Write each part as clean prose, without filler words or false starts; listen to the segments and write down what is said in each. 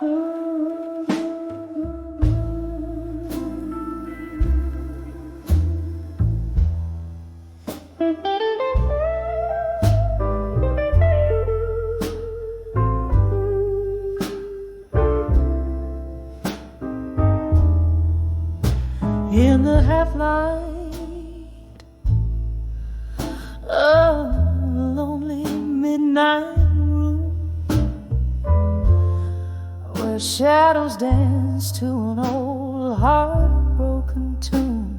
In the half light of a lonely midnight room, where shadows dance to an old heartbroken tune,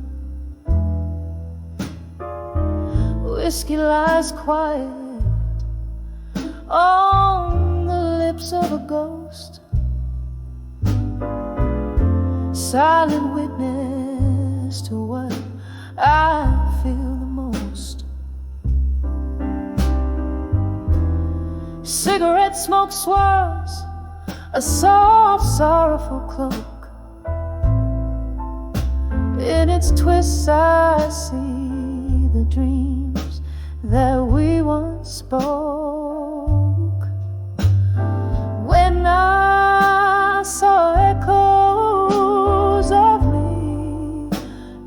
whiskey lies quiet on the lips of a ghost, silent witness to what I feel the most. Cigarette smoke swirls a soft, sorrowful cloak. In its twists I see the dreams that we once spoke. When I saw echoes of me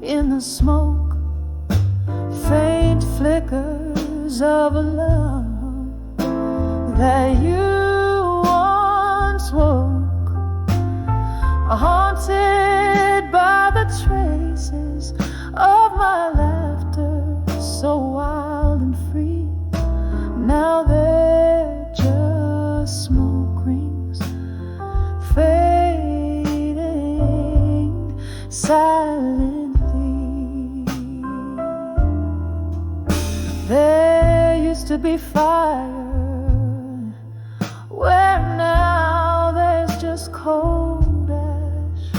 in the smoke, faint flickers of a love that you once woke, haunted by the traces of my laughter, so wild and free. Now they're just smoke rings fading silently. There used to be fire where now there's just cold ash.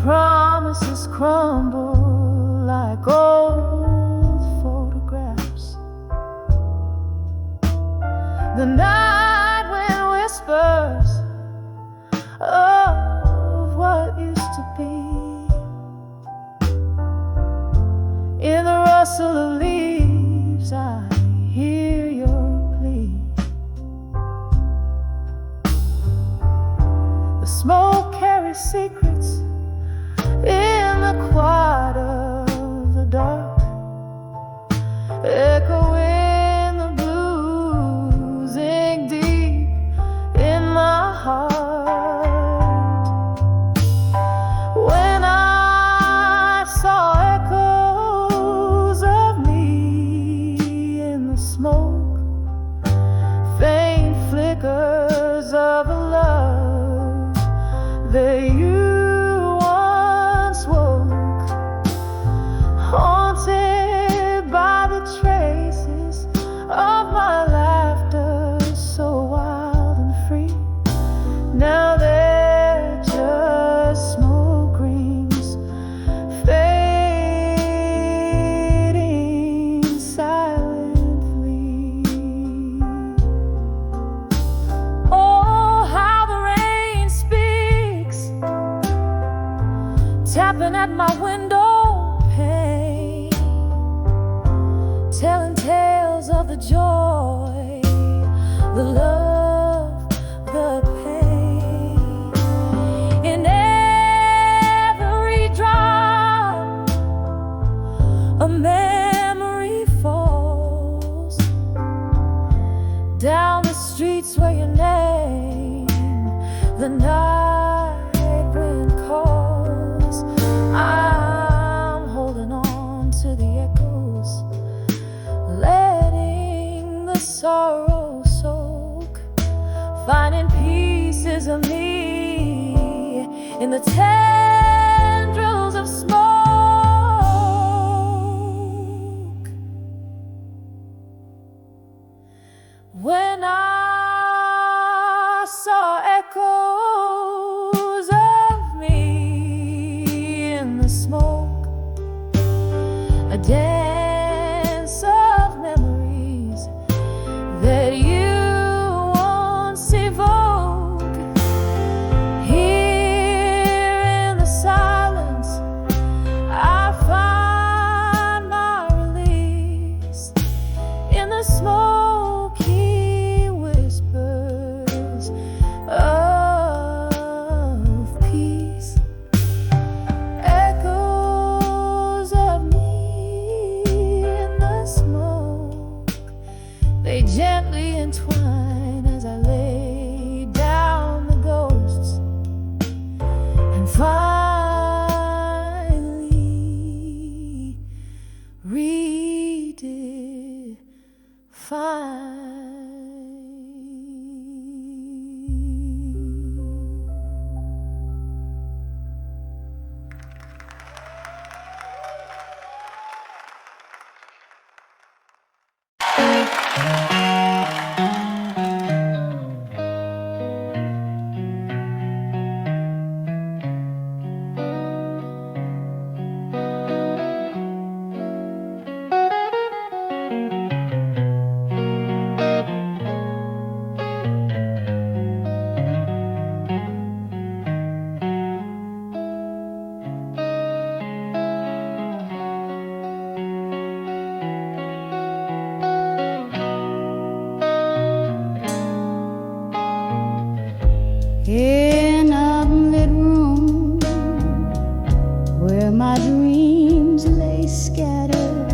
Promises crumble like old photographs. The night wind whispers of what used to be. In the rustle of leaves I hear your plea. The smoke carries secrets in the quiet of the dark, echoing the blues ink deep in my heart. When I saw echoes of me in the smoke, faint flickers of a love that you once woke, haunted by the traces of my laughter, so wild and free. Now they're just smoke rings fading silently. Oh, how the rain speaks, tapping at my window pane, telling tales of the joy, the love, the pain. In every drop, a memory falls down the streets where your name, the night wind calls. I'm holding on to the echoes, letting the sorrow soak, finding pieces of me in the tendrils of smoke. When I saw echoes of me in the smoke, a dance of memories that you once evoke, here in the silence in a lit room where my dreams lay scattered,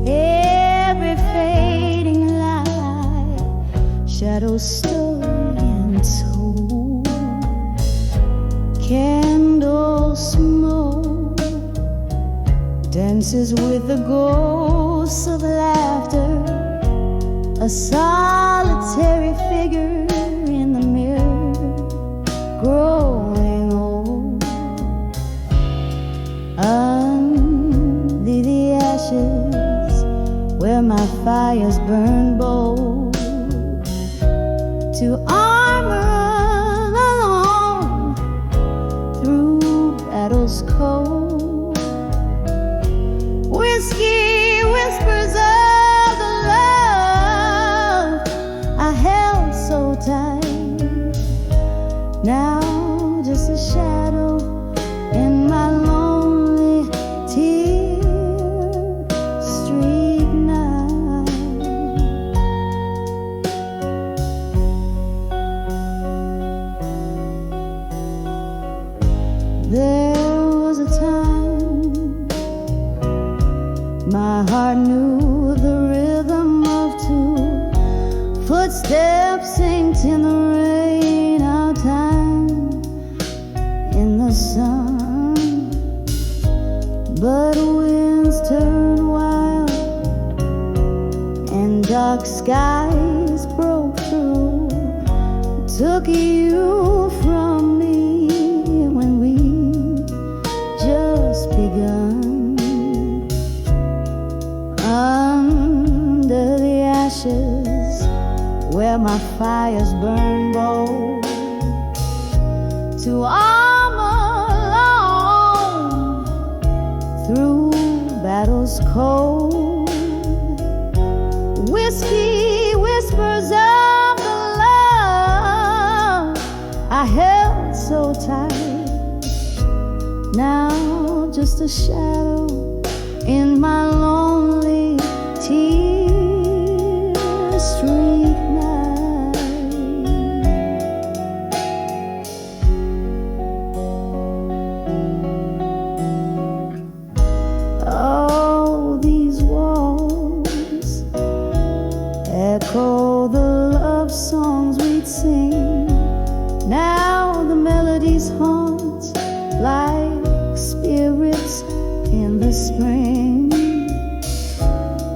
every fading light, shadows story and told, candle smoke dances with the ghosts of laughter, a solitary figure in the mirror, growing old. Under the ashes where my fires burn bold, to armor alone through battles cold. Whiskey whispers of the love I held so tight, now just a shadow in my lonely tear street night. There was a time my heart knew the rhythm of two footsteps synced in the rain, our time in the sun. But winds turned wild and dark skies broke through, took you from me when we just begun. Under the ashes where my fires burn bold, to armor alone through battles cold. Whiskey whispers of the love I held so tight, now just a shadow in my lonely tear street night. Oh, these walls echo the love songs we'd sing, now the melodies haunt like spirits in the spring.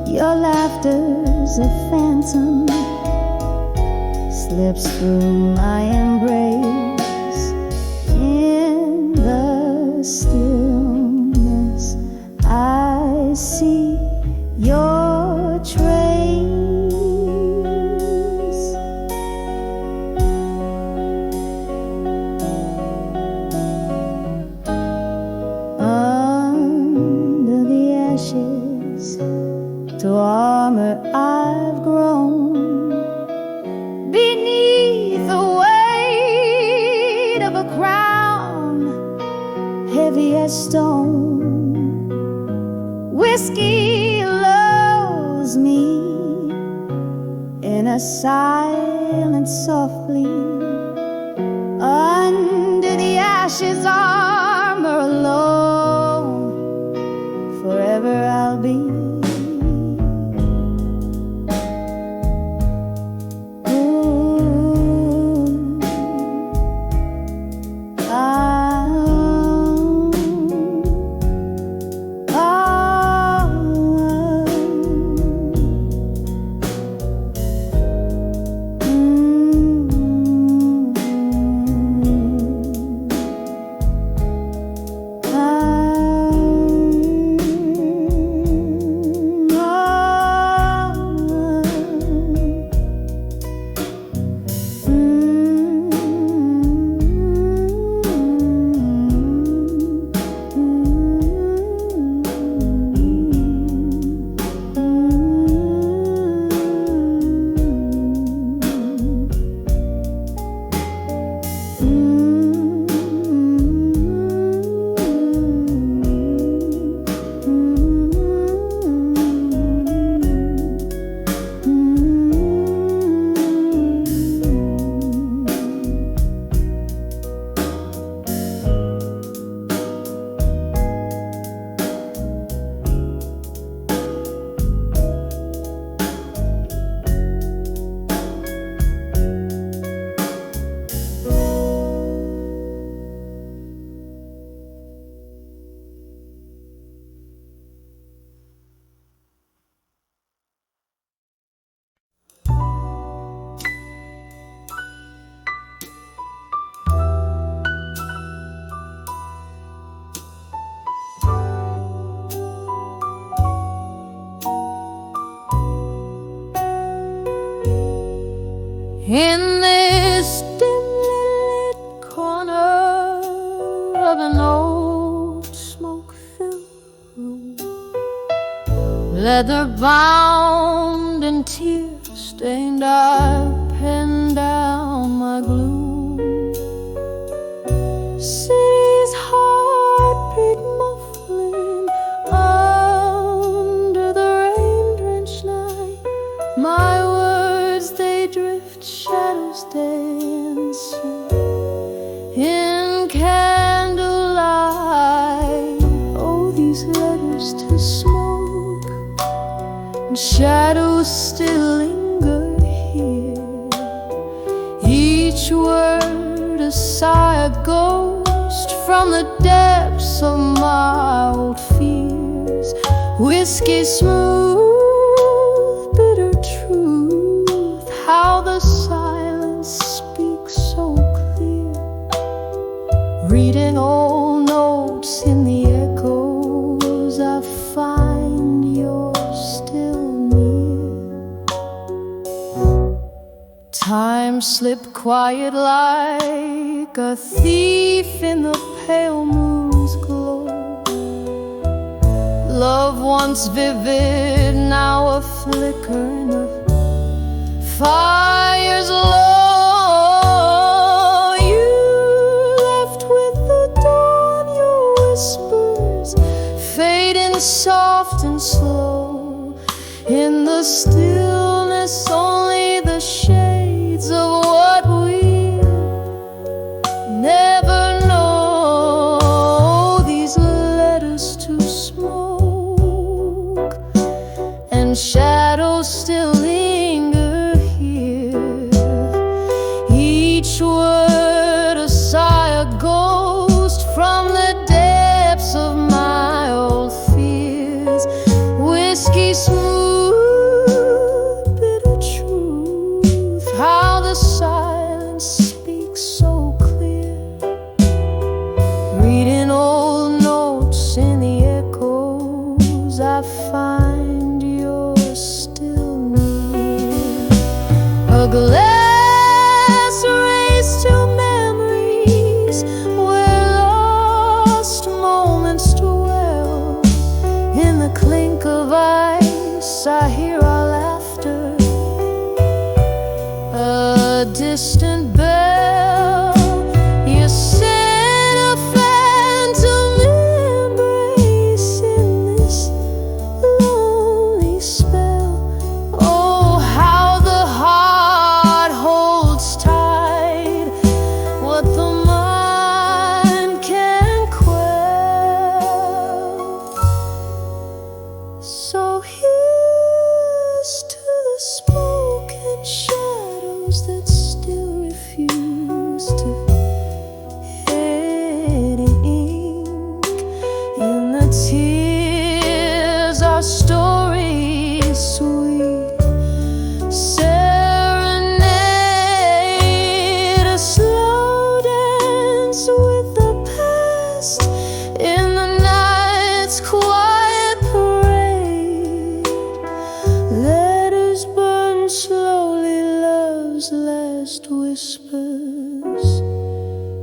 Your laughter's a phantom, slips through my embrace. In the stillness I see your trace. Under the ashes to armor I've grown, beneath the weight of a crown heavy as stone. Whiskey lulls me in a silence softly. Under the ashes armor alone, forever I'll be. in this dimly lit corner of an old smoke-filled room, leather bound and tear-stained, I penned down my gloom. City's heartbeat muffling under the rain-drenched night. My words, they drift, shadows dancing in candlelight. Oh, these letters to smoke, and shadows still linger here. Each word a sigh, a ghost from the depths of my old fears. Whiskey smooth, bitter truth, how the silence speaks so clear. Reading old notes in the echoes, I find you're still near. Time slipped quiet like a thief in the pale moon's glow. Love once vivid, now a flicker in the fire's low. You left with the dawn, your whispers fading soft and slow. In the stillness, only the shades of what we never know. These letters to smoke, and shadows still linger here. Each word a sigh, a ghost from the depths of my old fears. Whiskey smooth, bitter truth, how the silence speaks so clear. Reading old notes in the echoes, I find you're still near. A glass raised to memories where lost moments dwell. In the clink of ice, I hear our laughter, a distant bell. You sent a phantom embrace in this lonely spell. Oh, how the heart holds tight what the mind can quell. So here's to the smoke and shadows that still refuse to fade in ink. In the tears, our story is sweet. Serenade, a slow dance with the past in the night's quiet parade. Letters burn slowly, love's last whispers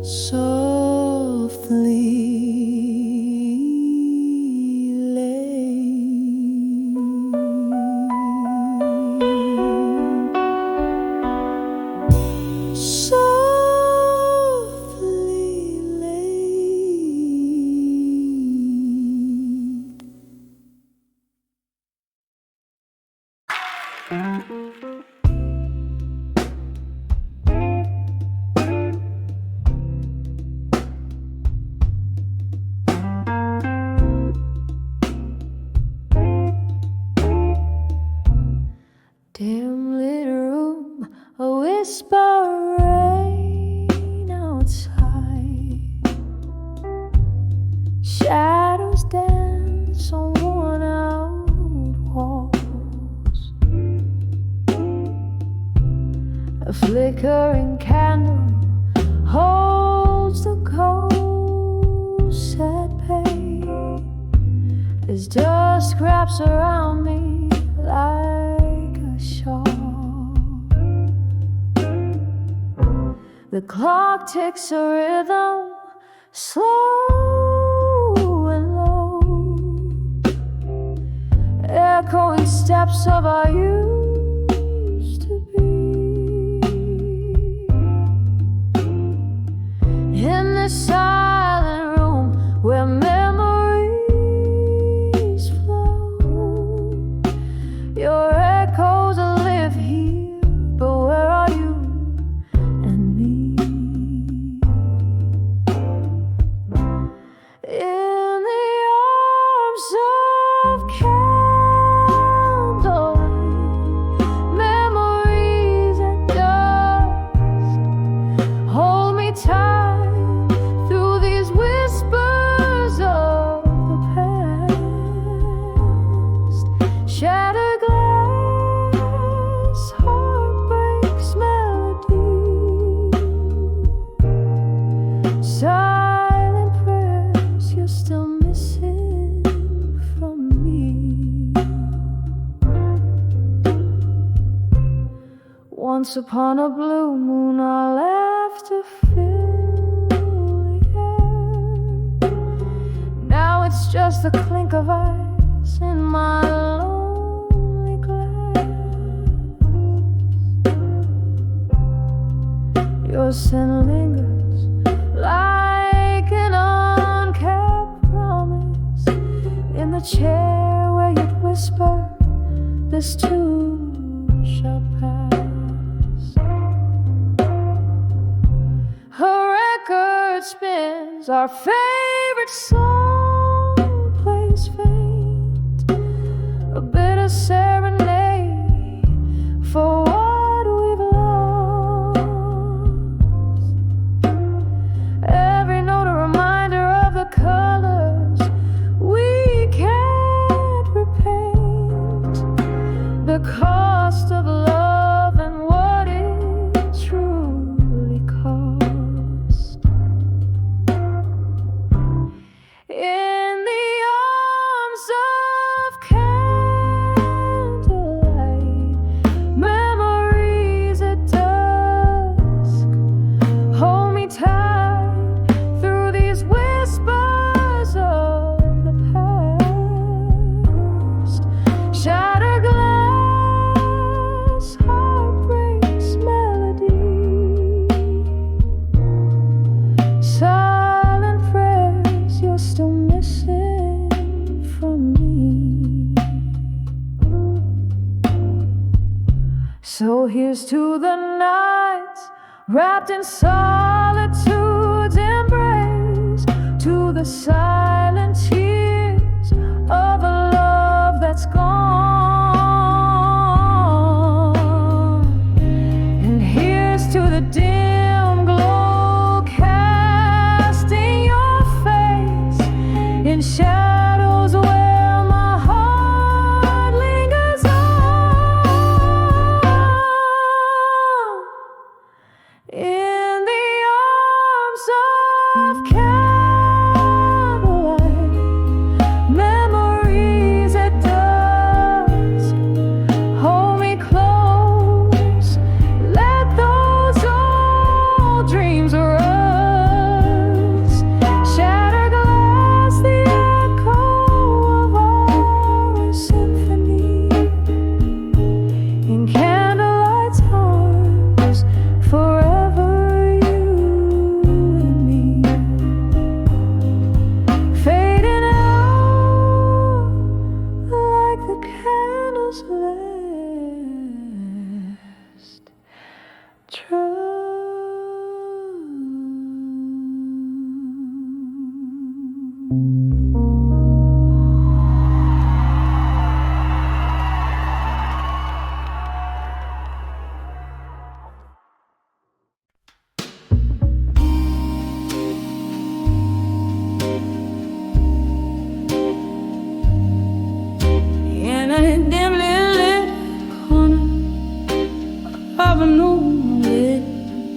softly laid. Softly laid. Dim lit room, a whisper rain outside. Shadows dance on worn out walls. A flickering candle holds the ghost at bay as dusk wraps around me like a shawl. The clock ticks a rhythm, slow and low, echoing steps of our used to be. In this silent room where memories flow, your echoes live here, but where are you and me? In the arms of candlelight, memories at dusk, hold me tight through these whispers of the past. Shattered glass, heartbreak's melody, silent prayers you're still missing from me. Once upon a blue moon, our laughter filled the air. Now it's just the clink of ice in my lonely glass. Your scent lingers like an unkept promise in the chair where you whisper, this too shall pass. Her record spins, our favorite song plays faint, a bitter serenade for what we've lost. Every note a reminder of the colors we can't repaint, the cost of love and what it truly cost. In the arms of candlelight, memories at dusk, hold me tight through these whispers of the past. Shattered glass, heartbreak's melody, silent prayers you're still missing from me. So here's to the nights wrapped in solitude's embrace, to the silent tears of a love that's gone. And here's to the dim glow cast in your face, in shadows where my heart lingers on. In the arms of candlelight, memories at dusk, hold me close, let those old dreams rust. Shattered glass, the echo of our symphony, in candlelight's arms, forever you and me. Fading out like the candle's last trust. In a dimly lit corner of a moonlit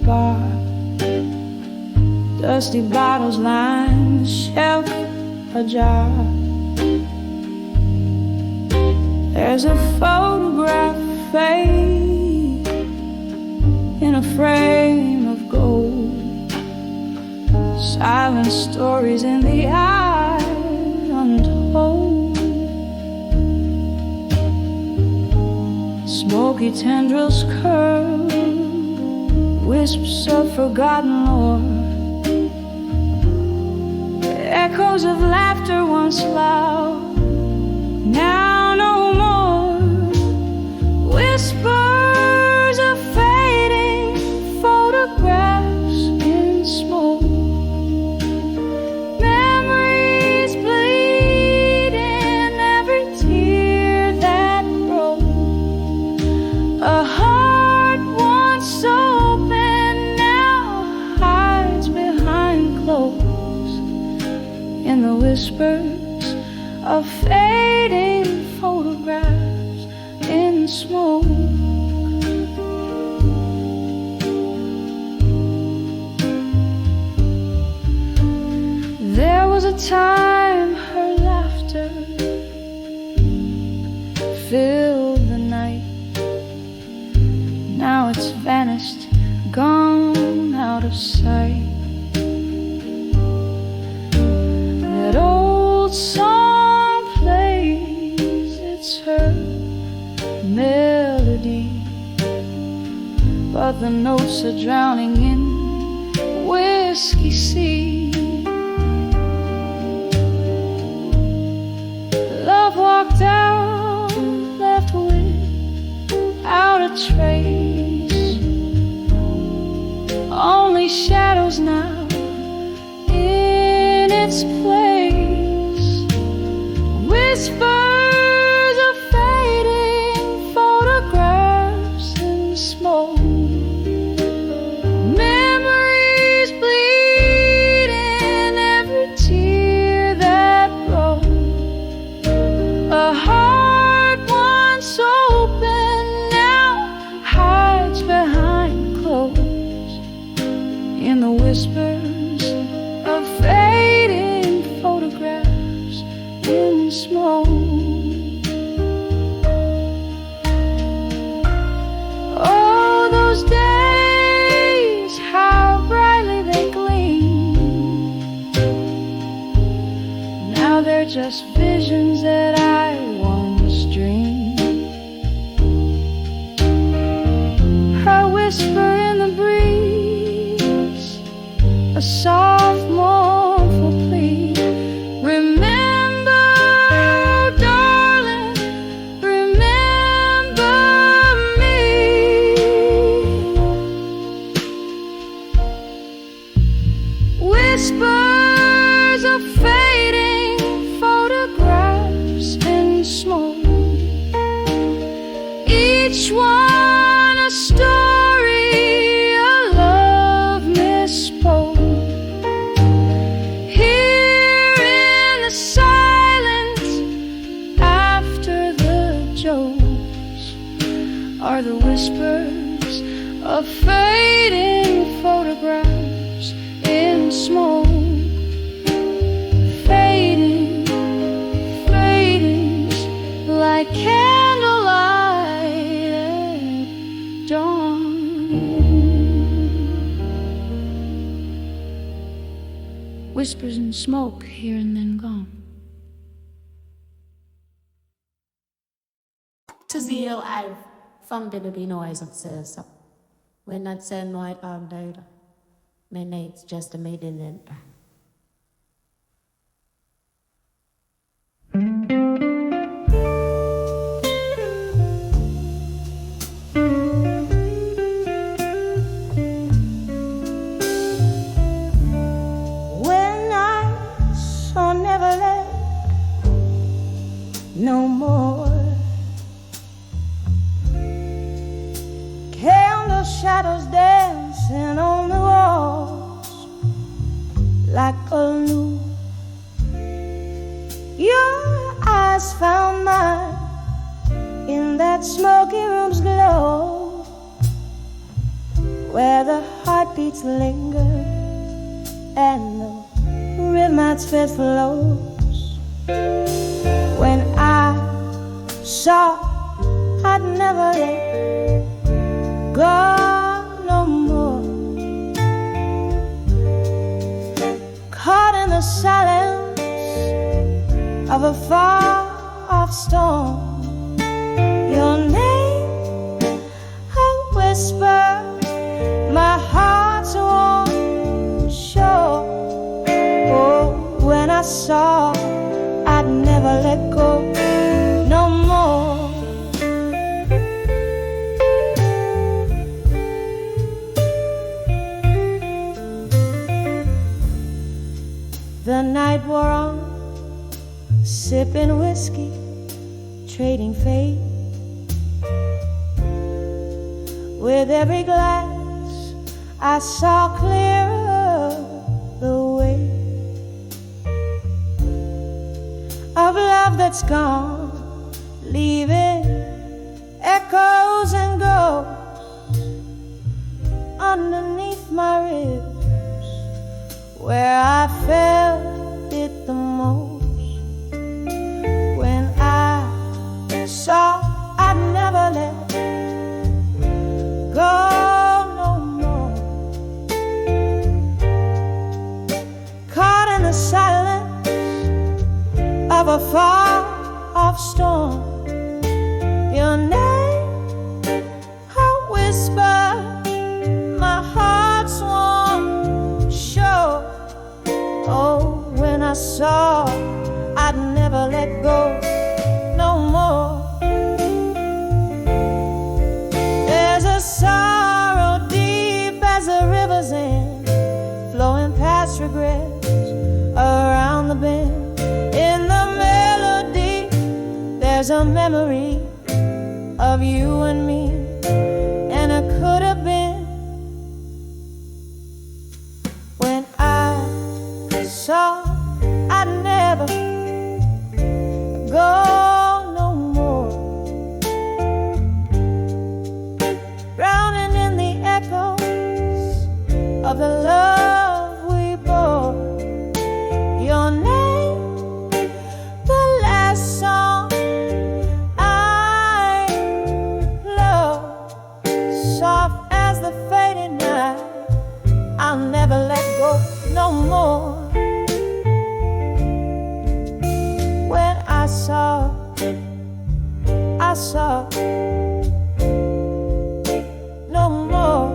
bar, dusty bottles line the shelf ajar. There's a photograph fade in a frame of gold. silent stories in the eye untold. Smoky tendrils curl, wisps of forgotten lore, echoes of laughter once loud, now no more. Whispers of fading photographs in smoke, memories bleed in every tear that broke. A heart once open now hides behind clothes in the whispers of fading photographs in smoke. There was a time her laughter filled the night. Now it's vanished, gone out of sight. That old song plays, it's her melody, but the notes are drowning in whiskey sea. Love walked out, left without a trace, only shadows now in its place. Whispers of fading photographs in smoke, memories bleed in every tear that broke. A heart once open now hides behind clothes in the whispers of fading photographs in smoke. Oh, those days, how brightly they gleam. Now they're just visions that I once dreamed. Her whisper in the breeze, a soft mournful plea. Remember, darling, remember me. Whispers of fading photographs in smoke, each one a story, a love misspoke. Here in the silence after the jokes are the whispers of fading photographs in smoke. Fading, fading like candlelight at dawn. Whispers and smoke here and then gone. To zeal I've found the be noise of says when not send white arm data. My name's just a maiden enter. When I saw Neverland no more, candle shadows dancing on the walls like a loop. Your eyes found mine in that smoky room's glow, where the heartbeats linger and the rhythm's fit flows. When I saw I'd never let go no more, the silence of a far-off storm. Your name, a whisper, my heart's warm shore. Oh, when I saw I'd never let go no more. The night wore on, sipping whiskey, trading fate. With every glass I saw clearer the way of love that's gone, leaving echoes and ghosts underneath my ribs, where I felt it the most. When I saw I'd never let go no more, caught in the silence of a far-off storm. Your name, a whisper, my heart's warm shore. Oh, when I saw I'd never let go no more. There's a sorrow deep as the river's end, flowing past regrets around the bend. In the melody there's a memory of you and me, and it could have been. When I saw I'd never go no more, drowning in the echoes of the love we bore. Your name, the last song I love, soft as the faded night. I'll never let go no more. When I saw no more.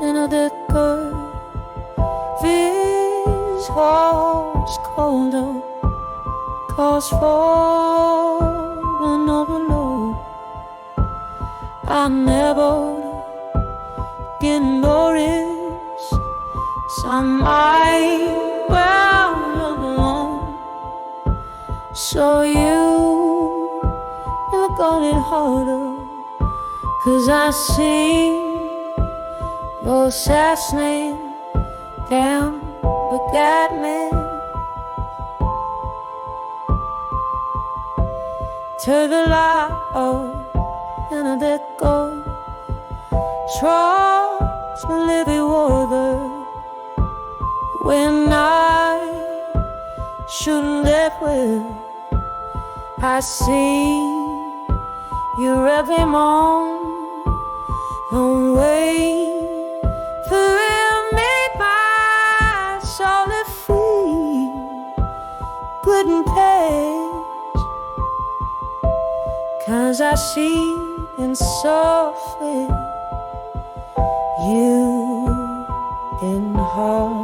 in a decor. This house colder calls for an overload. I never get noticed. Some might well look alone. So you got it harder, 'cause I sing your sass name Damn, forget me. To the light, and I let go. Trust the living water when I shouldn't let well. I see you every morning. Don't wait for me, my soul to feel good and page. 'Cause I see in softly you in heart.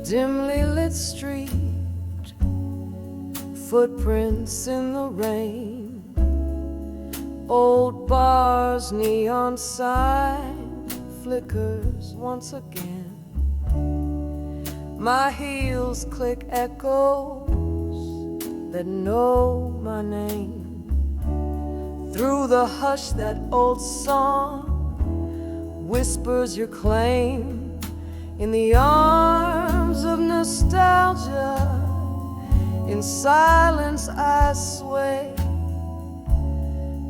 Dimly lit street, footprints in the rain, old bars, neon sign flickers once again. My heels click echoes that know my name. Through the hush, that old song whispers your claim. In the arms of nostalgia, in silence I sway,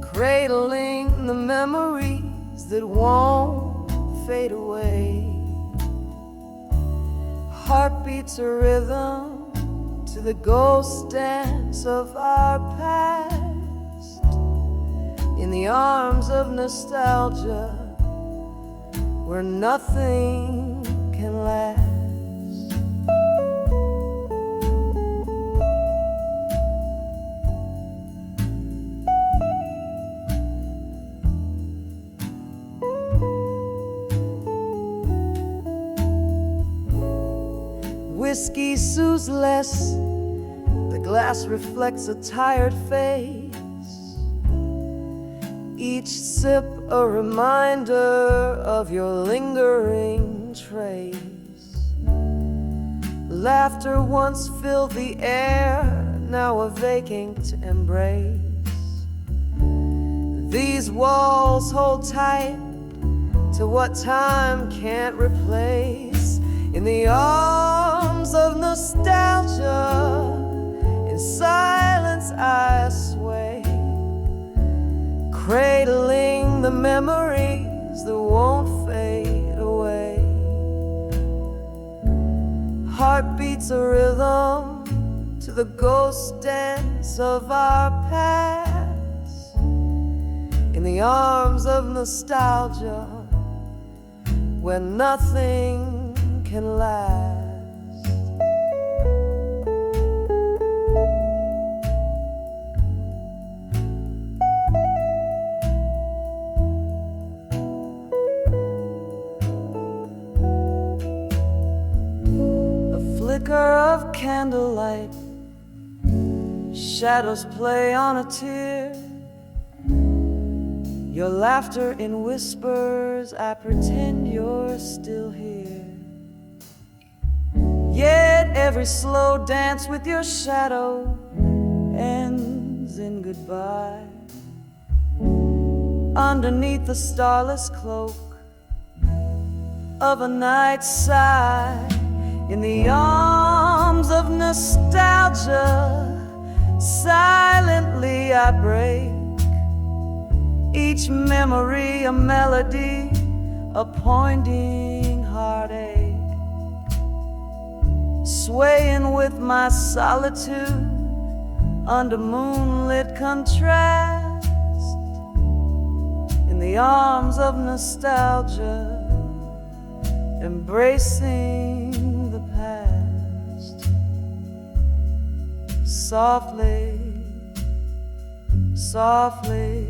cradling the memories that won't fade away. Heartbeats a rhythm to the ghost dance of our past. In the arms of nostalgia, where nothing can last. Whiskey soothes less, the glass reflects a tired face. Each sip a reminder of your lingering trace. Laughter once filled the air, now a vacant embrace. These walls hold tight to what time can't replace. In the arms of nostalgia, in silence I sway, cradling the memories that won't fade away. Heartbeats a rhythm to the ghost dance of our past. In the arms of nostalgia, where nothing can last. A flicker of candlelight Shadows play on a tear, your laughter in whispers. I pretend you're still here. Yet every slow dance with your shadow ends in goodbye. Underneath the starless cloak of a night sigh, in the arms of nostalgia, silently I break. Each memory a melody, a pointing heartache. Swaying with my solitude under moonlit contrast, in the arms of nostalgia, embracing the past. Softly, softly,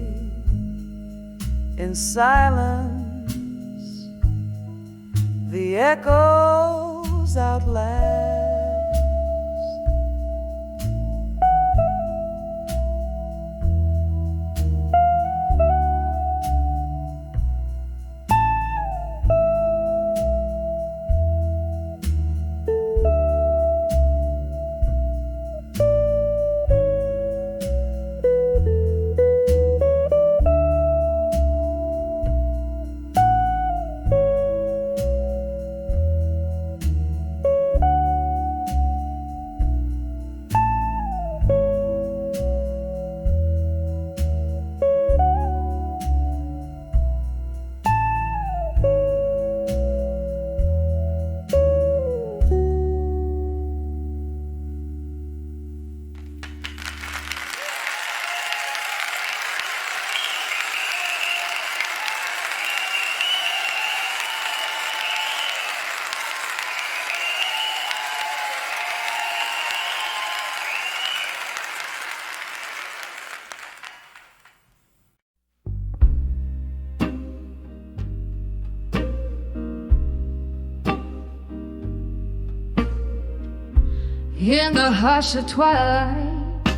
in silence, the echoes outlast. In the hush of twilight,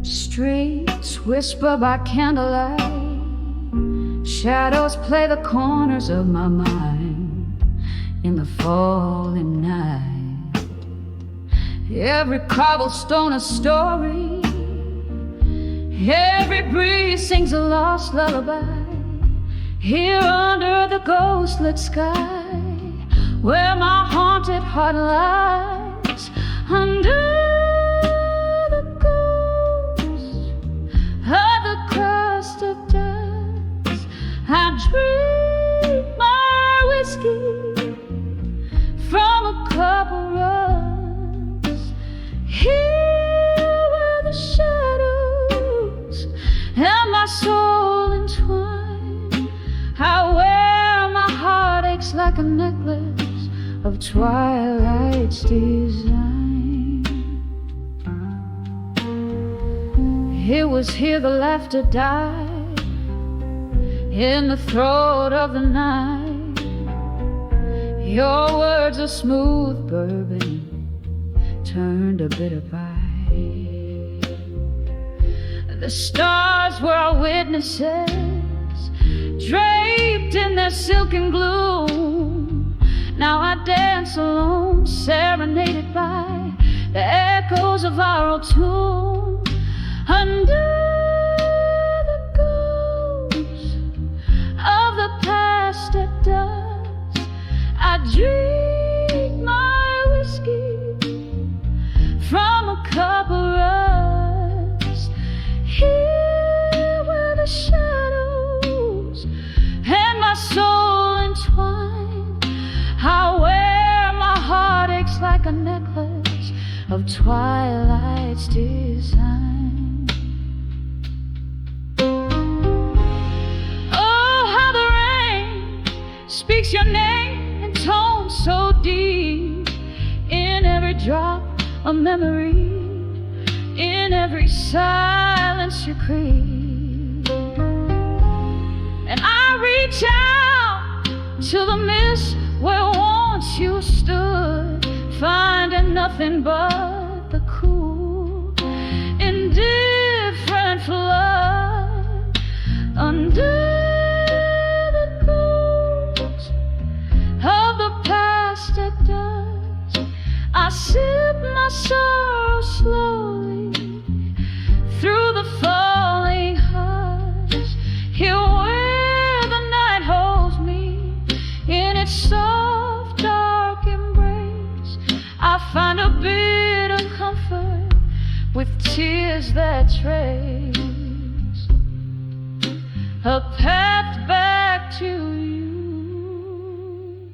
streets whisper by candlelight. Shadows play the corners of my mind in the falling night. Every cobblestone a story, every breeze sings a lost lullaby. Here under the ghostlit sky, where my haunted heart lies, under the ghost of the crust of dust, I drink my whiskey from a cup of rust. Here where the shadows and my soul entwine, I wear my heartaches like a necklace of twilight's design. It was here the laughter died, in the throat of the night. Your words of smooth bourbon turned a bitter bite. The stars were our witnesses, draped in their silken gloom. Now I dance alone, serenaded by the echoes of our old tune. Under the ghost of the past at dusk, I drink my whiskey from a cup of rust. Here where the shadows and my soul entwine, I wear my heartaches like a necklace of twilight's design. Speaks your name in tones so deep, in every drop of memory, in every silence you creep. And I reach out to the mist where once you stood, finding nothing but the cool tears that trace a path back to you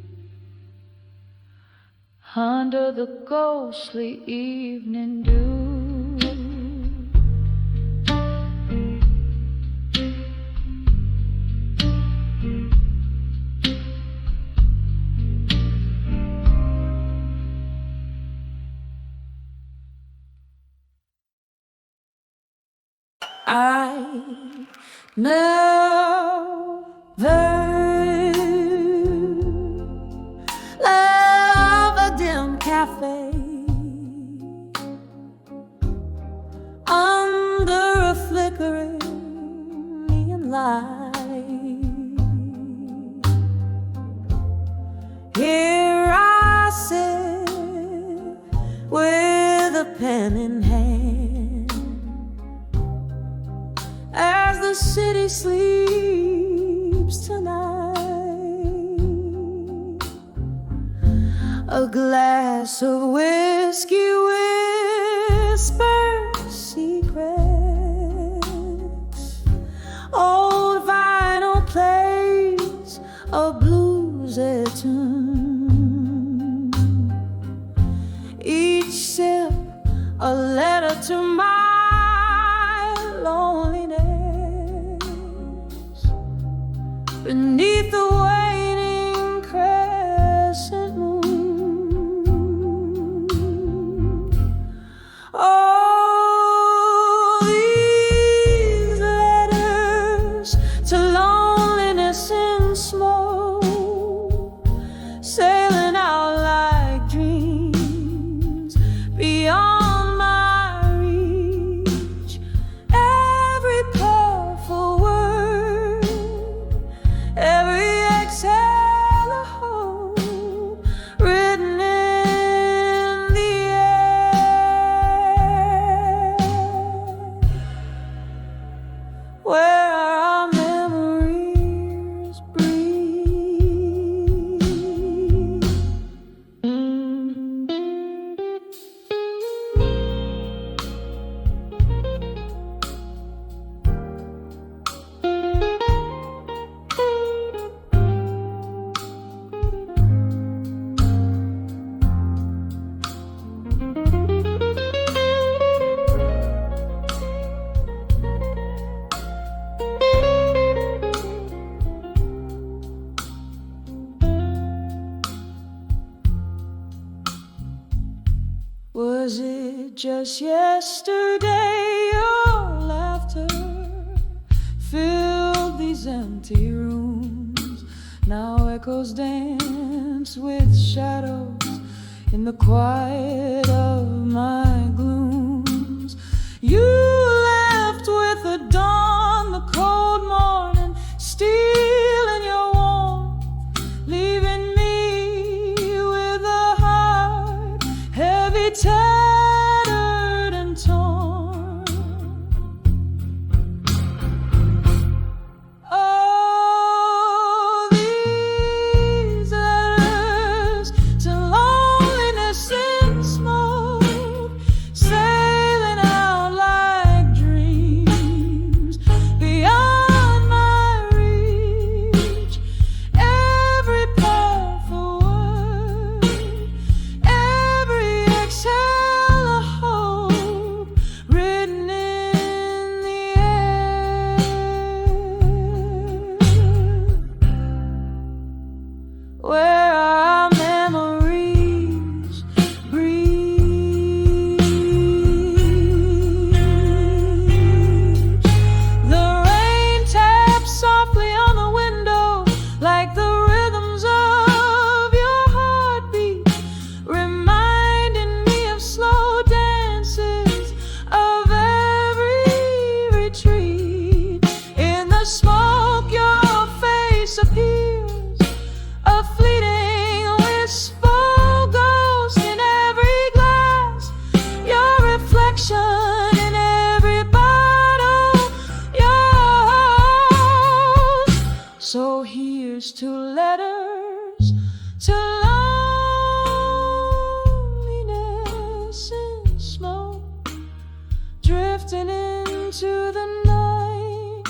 under the ghostly evening dew. I never love a dim cafe under a flickering neon light. Here I sit with a pen in hand as the city sleeps tonight. A glass of whiskey whispers secrets. Old vinyl plays a blues tune. Each sip a letter to my loneliness. Beneath the waning crescent moon, oh, these letters to loneliness in smoke, sailing out like dreams beyond my reach. Every powerful word, every exhale a hope written in the air, where our memories breathe. Was it just yesterday your laughter filled these empty rooms? Now echoes dance with shadows in the quiet of my glooms. You left with the dawn, the cold morning, stealing your warmth, leaving me with a heart heavy, tattered and torn. Oh, these letters to loneliness in smoke, drifting into the night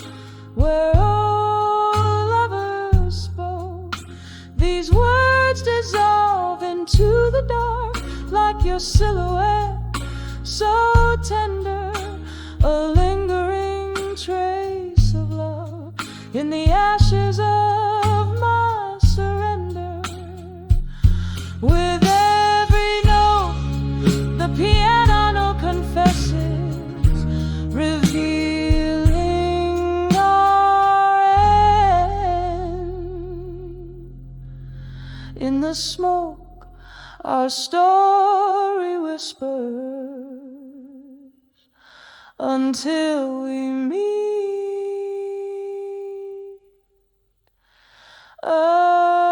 where old lovers spoke. These words dissolve into the dark like your silhouette, so tender, a lingering trace of love in the ashes of my surrender. With every note, the piano note confesses, revealing our end. In the smoke, our story whispers until we meet again.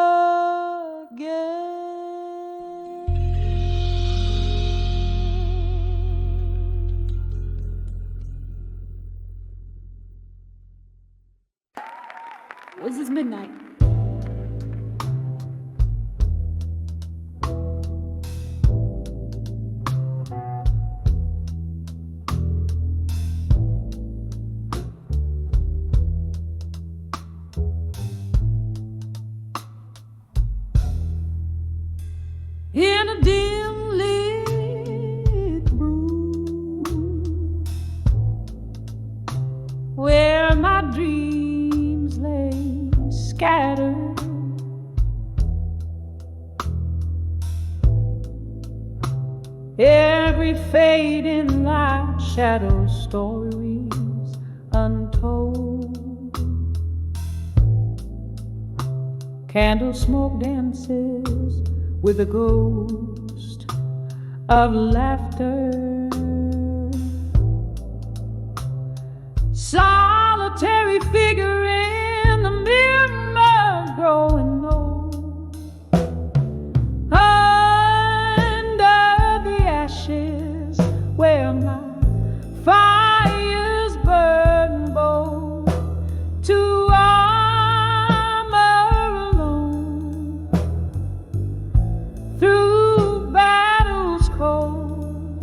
This is midnight. In a dim lit room where my dreams lay scattered, every fading light shadows stories untold. Candle smoke dances with a ghost of laughter. Solitary figure in the mirror growing old. Under the ashes where my fires burn bold, to armor alone through battles cold.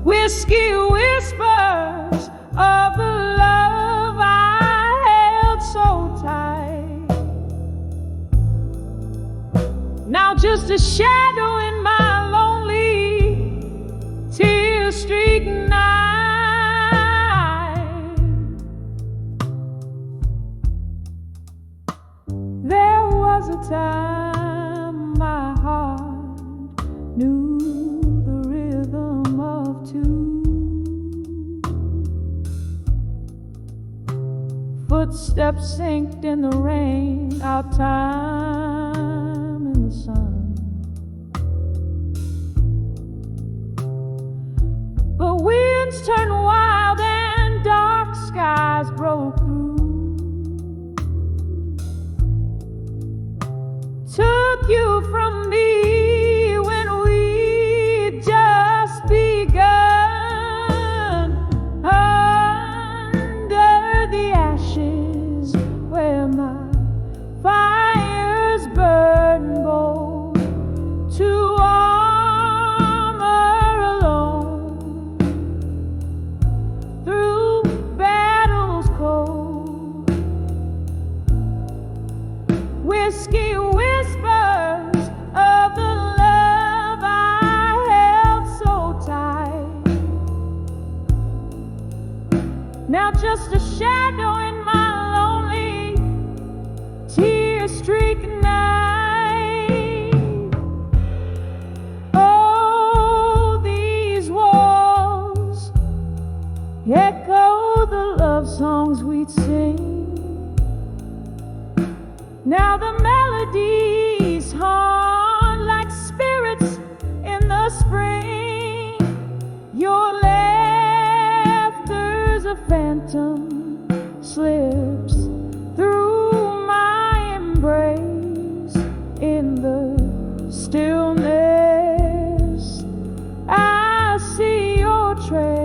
Whiskey whispers of the love I held so tight. Now just a shadow in my lonely, tear-streaked night. There was a time my heart knew the rhythm of two. Footsteps synced in the rain, our time in the sun. But winds turned wild and dark skies broke through. Took you from me when we just begun. Under the ashes where my fires burn bold, to armor alone through battles cold. Whiskey whispers of the love I held so tight. Now just a shadow in my lonely, tear-streaked night. Oh, these walls echo the love songs we'd sing. Now the melodies haunt like spirits in the spring. Your laughter's a phantom, slips through my embrace. In the stillness I see your trace.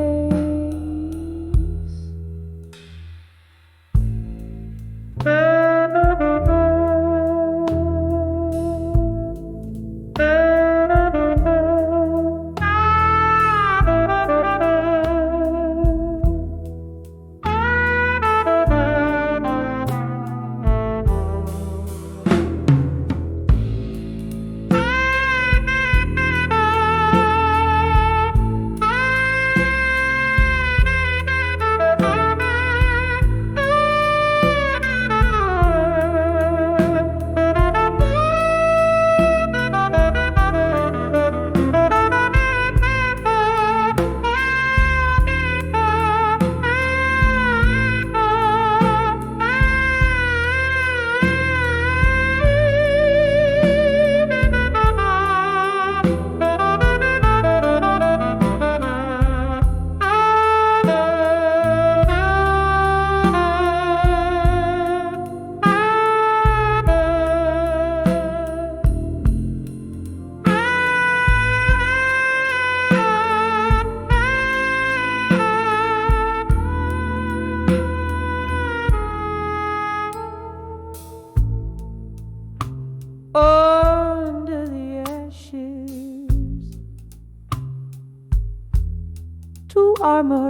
to armor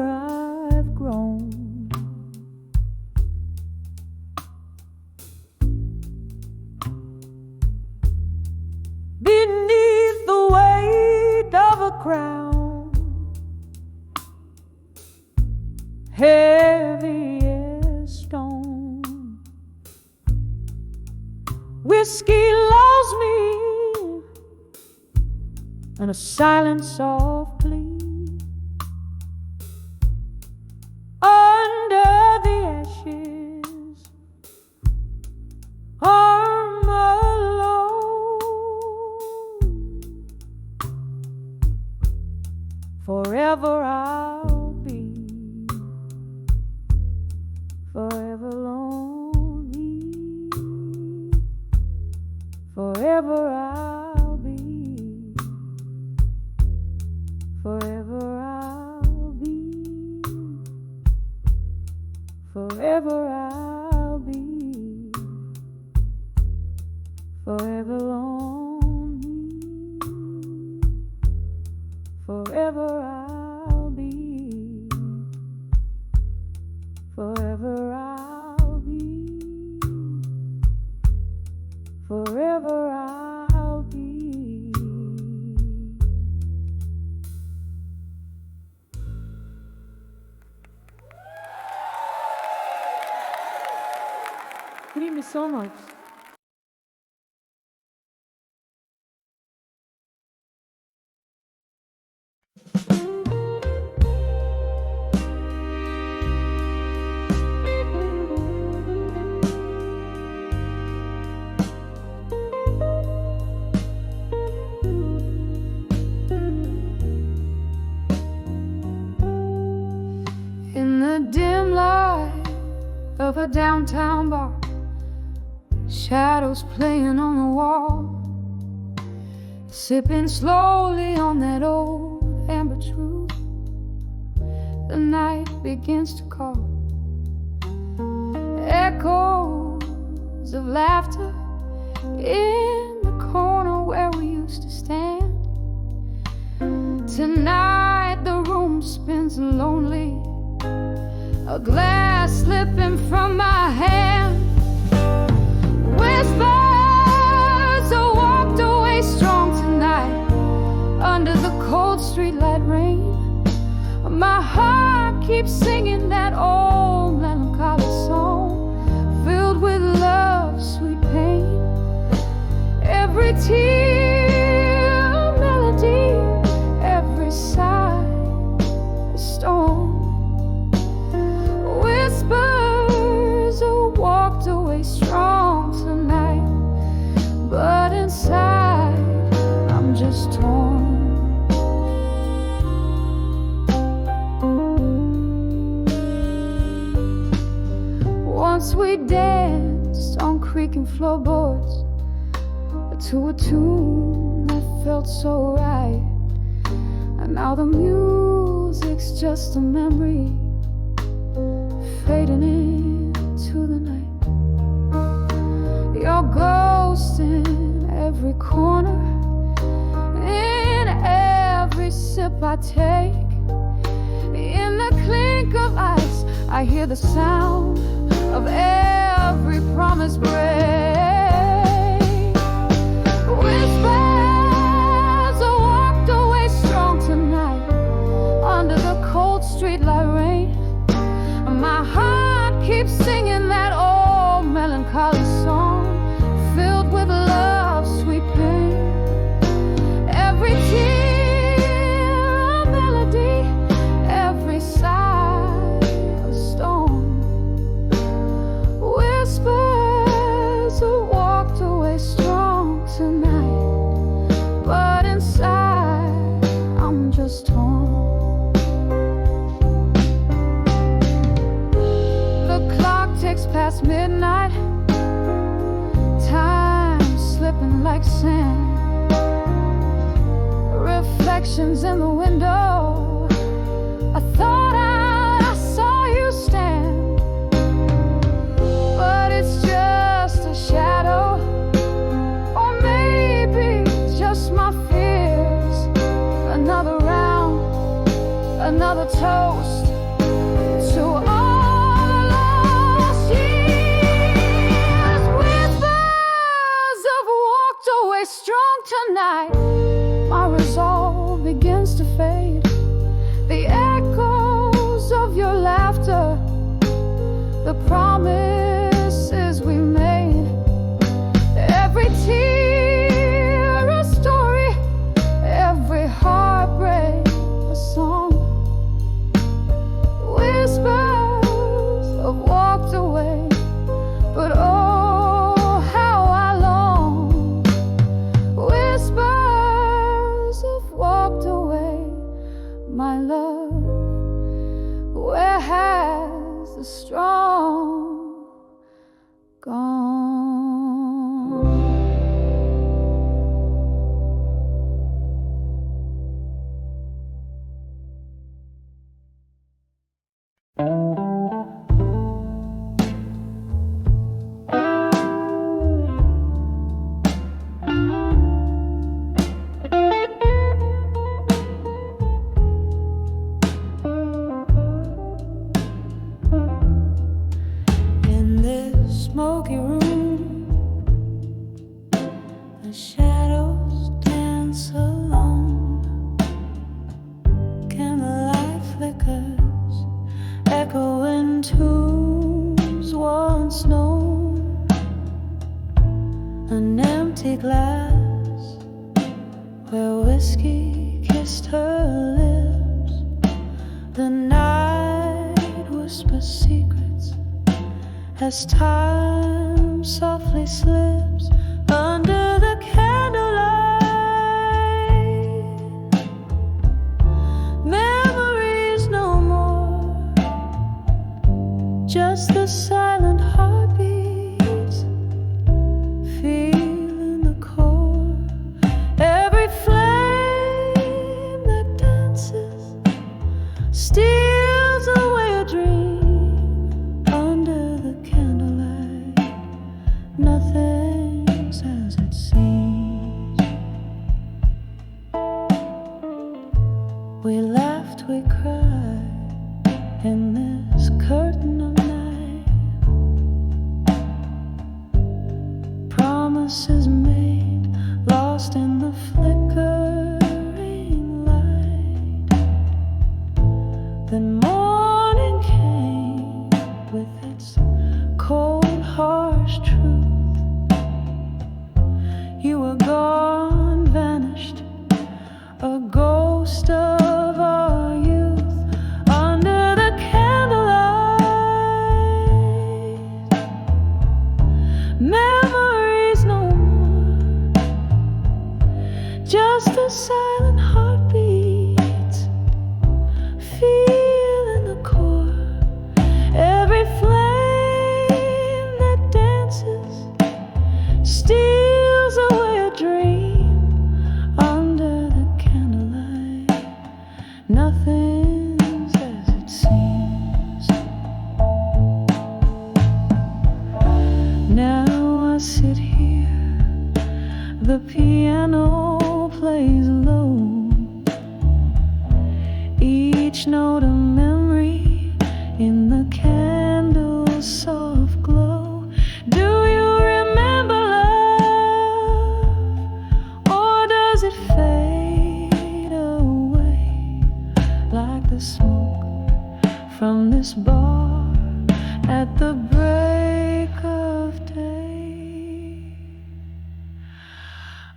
I've grown. Beneath the weight of a crown, heavy as stone, whiskey lulls me and a silent soft plea. Under the ashes, I'm alone. Forever I'll be, forever lonely. Forever I'll be, forever I'll be, forever I'll be, forever lonely. Forever I'll be, forever I'll be, forever I'll be. Thank you so much. In the dim light of a downtown bar, shadows playing on the wall, sipping slowly on that old amber truth, the night begins to call. Echoes of laughter in the corner where we used to stand. Tonight the room spins lonely, a glass slipping from my hand. Whispers are walked away strong tonight under the cold streetlight rain. My heart keeps singing that old melancholy song, filled with love's sweet pain. Every tear a melody, every sigh a storm. Whispers are walked away strong tonight, but inside I'm just torn. Once we danced on creaking floorboards to a tune that felt so right, and now the music's just a memory fading into the night. Your ghost in every corner, in every sip I take. In the clink of ice, I hear the sound of every promise break. Whispers are walked away strong tonight under the cold streetlight rain. My heart keeps singing that old melancholy song, filled with love's sweet pain. Every tear a melody, every sigh a storm. Whispers are walked away strong tonight, but inside I'm just torn. Takes past midnight, time slipping like sand. Reflections in the window, I thought I saw you stand, but it's just a shadow, or maybe just my fears. Another round, another toast to all the lost years. Whispers have walked away strong tonight. My resolve begins to fade. The echoes of your laughter, the promises we made, every tear a story, every heartbreak a song. Whispers have walked away, but oh, how I long. Whispers have walked away, my love. Where has the strong gone? In this smoky room, the shadows dance alone. Candlelight flickers, echoing tunes once known. An empty glass where whiskey kissed her lips. The night whispers secrets as time softly slips under the candlelight. Memories no more, just the silent heartbeats, feeling the core. Every flame that dances steals away a dream under the candlelight. Nothing's as it seems. We laughed, we cried in this curtain of night. Promises made, lost in the flickering light. Then morning came with its cold, harsh truth. You were gone, vanished, a ghost of our youth under the candlelight. Memories no more, just a silent heartbeat, feeling the core. Every flame that dances steals away a dream under the candlelight. Nothing's as it seems. Now I sit here, the piano plays low, each note a memory in the candle's soft glow. Do you remember love, or does it fade away like the smoke from this bar at the break of day?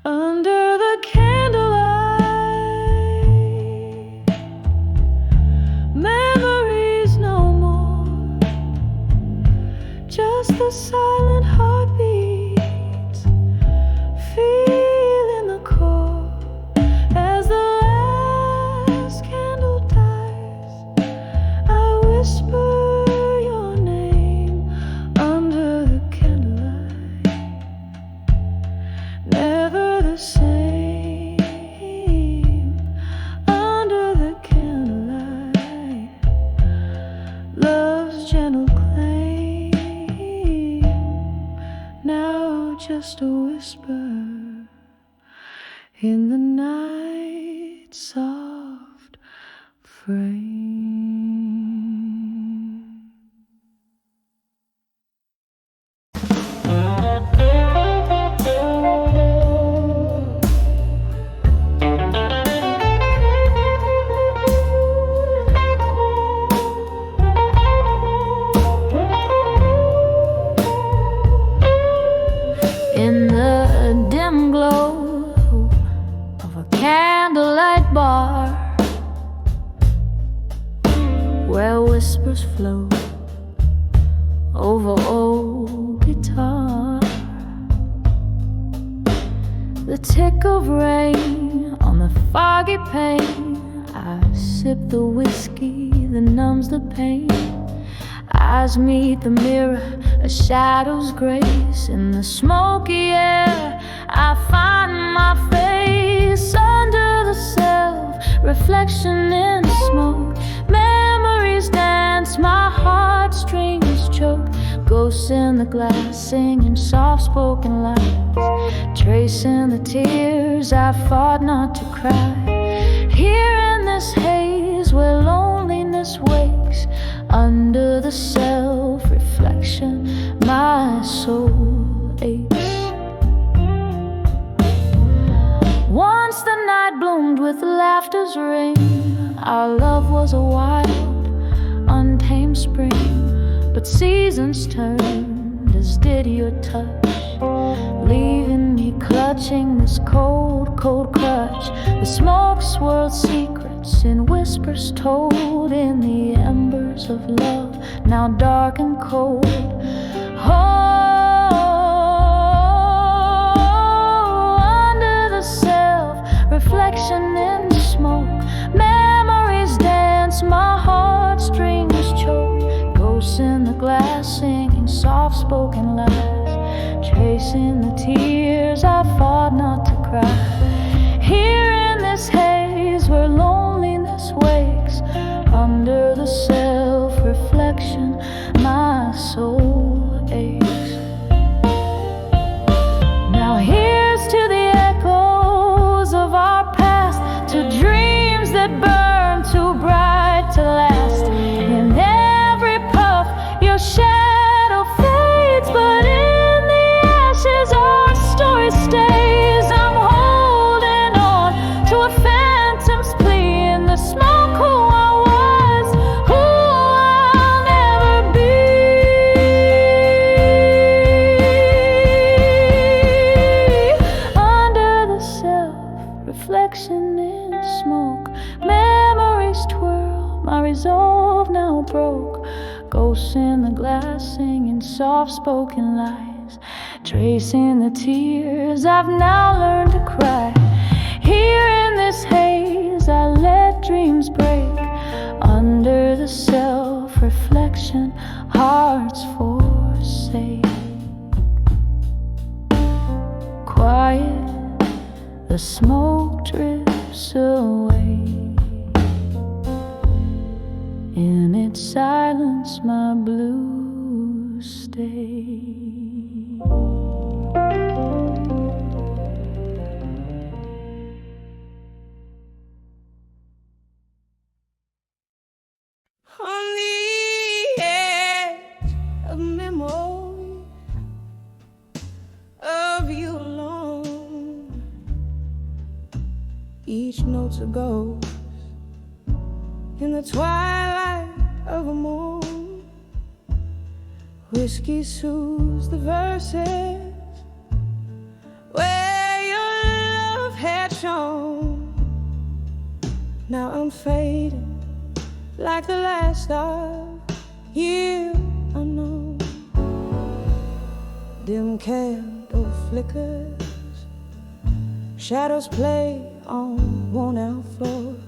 Under the candlelight, memories no more, just the silent heartbeats, feeling the core. As the last candle dies, I whisper your name under the candlelight. Never the same under the candlelight. Love's gentle claim, now just a whisper in the night's soft frame. rivers flow over old guitar. The tick of rain on the foggy pane. I sip the whiskey that numbs the pain. Eyes meet the mirror, a shadow's grace. In the smoky air, I find my face. Under the self, reflection in smoke. Memories dance, my heartstrings choke. Ghosts in the glass, singing soft-spoken lies. Tracing the tears I fought not to cry. Here in this haze where loneliness wakes. Under the self-reflection, my soul aches. Once the night bloomed with laughter's ring. Our love was a wild, untamed spring. But seasons turned, as did your touch, leaving me clutching this cold, cold crutch. The smoke swirled secrets in whispers told in the embers of love, now dark and cold. Oh, under the self-reflection in smoke. Memories dance, my heartstrings choke. Ghosts in the glass, singing soft-spoken lies. Tracing the tears I fought not to cry. Here in this haze where loneliness wakes. Under the self-reflection, my soul aches. Now here's to the echoes of our past, to dreams that burn too bright to last. In every puff, your shadow fades, but in the ashes, our story stays. I'm holding on to a phantom's plea in the smoke. Who I was, who I'll never be. Under the self-reflection in smoke. Memories twirl, my resolve now broke. Ghosts in the glass, singing soft-spoken lies. Tracing the tears I've now learned to cry. Here in this haze, I let dreams break. Under the self-reflection, hearts forsake. Quiet, the smoke drifts away. In its silence, my blues stay. On the edge of memory of you alone. Each note's a ghost in the twilight of a moon. Whiskey soothes the verses where your love had shone. Now I'm fading like the last star you unknown. Dim candle flickers, shadows play on worn-out floors.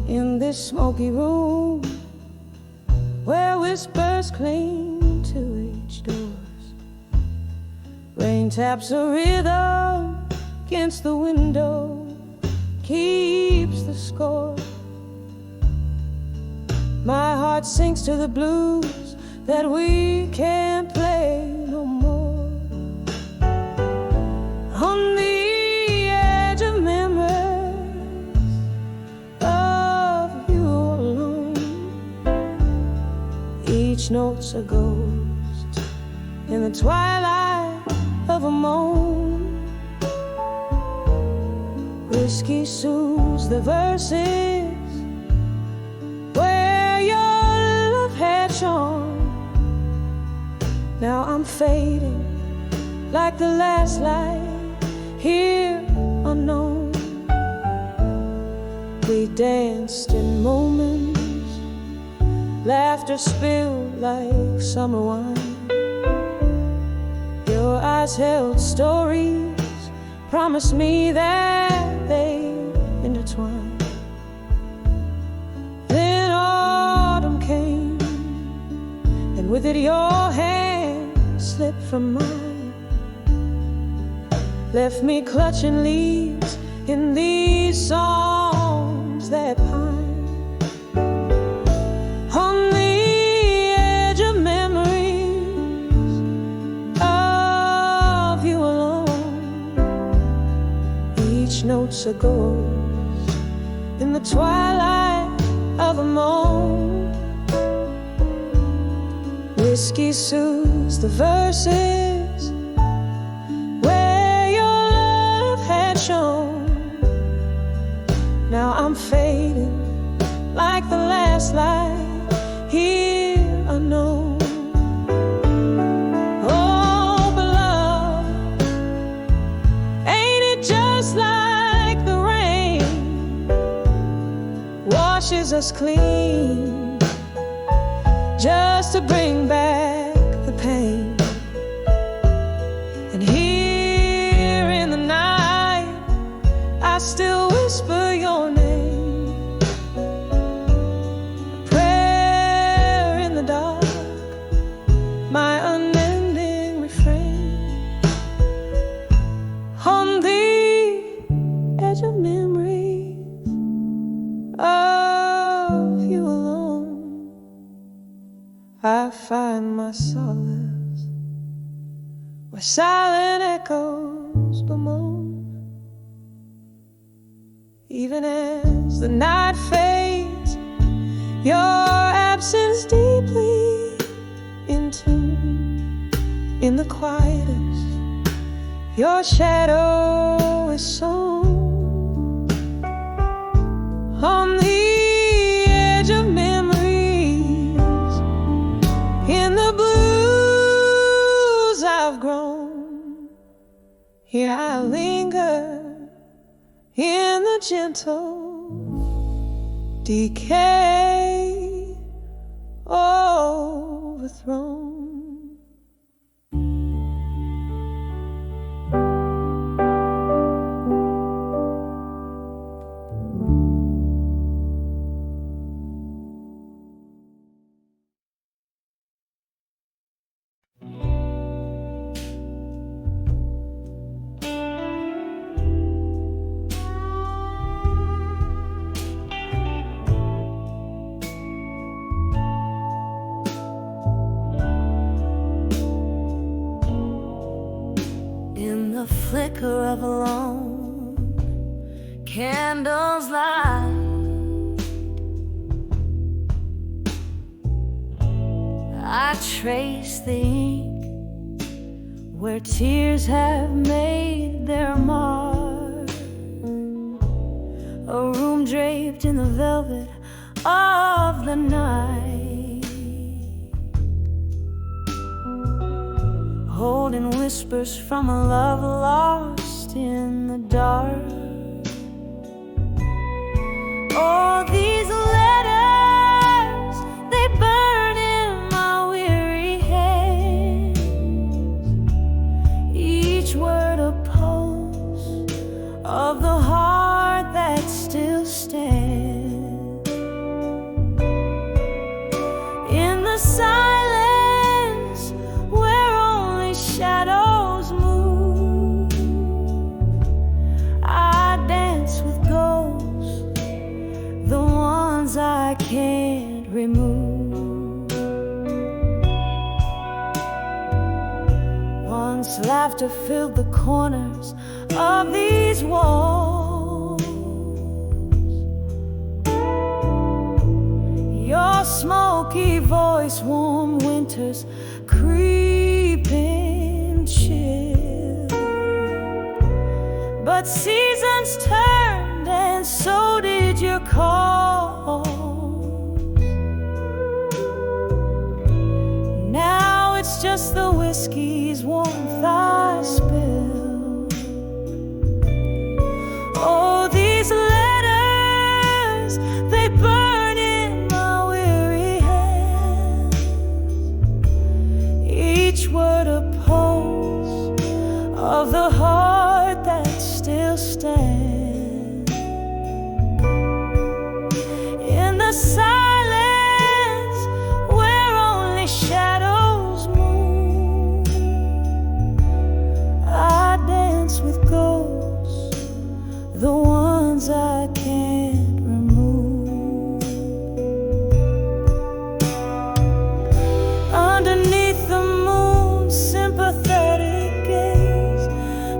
In this smoky room where whispers cling to each doors. Rain taps a rhythm against the window, keeps the score. My heart sinks to the blues that we can't play no more. On the edge of memories of you alone. Each note's a ghost in the twilight of a moan. Whiskey soothes the verses where your love had shone. Now I'm fading like the last light here unknown. We danced in moments laughter spilled like summer wine. Your eyes held stories, promised me that they intertwine. Then autumn came, and with it your hand slipped from mine, left me clutching leaves in these songs that pine. On the edge of memories of you alone, each note's a ghost in the twilight of a moan. Whiskey soothes the verses where your love had shone. Now I'm fading like the last light here unknown. Oh, but love, ain't it just like the rain washes us clean just to bring back the pain? And here in the night I still whisper your name, a prayer in the dark, my unending refrain. On the edge of memories of you alone, I find my solace where silent echoes bemoan. Even as the night fades, your absence deeply in tune. In the quietest, your shadow is sown. On the edge of memories, in the blues I've grown, here I linger in the gentle decay overthrown. The flicker of a lone candle's light, I trace the ink where tears have made their mark. A room draped in the velvet of the night, holding whispers from a love lost in the dark. Oh, these letters, they burn in my weary hands, each word a pulse of the heart that still stands. In the silence where only shadows move, I dance with ghosts, the ones I can't remove. Once laughter filled the corners of these walls, your smoky voice, warm winters, creeping chill. But seasons turned and so did your call. Now it's just the whiskey's warmth I spill. Oh, these letters, they burn in my weary head, silence where only shadows move, I dance with ghosts, the ones I can't remove. Underneath the moon's sympathetic gaze,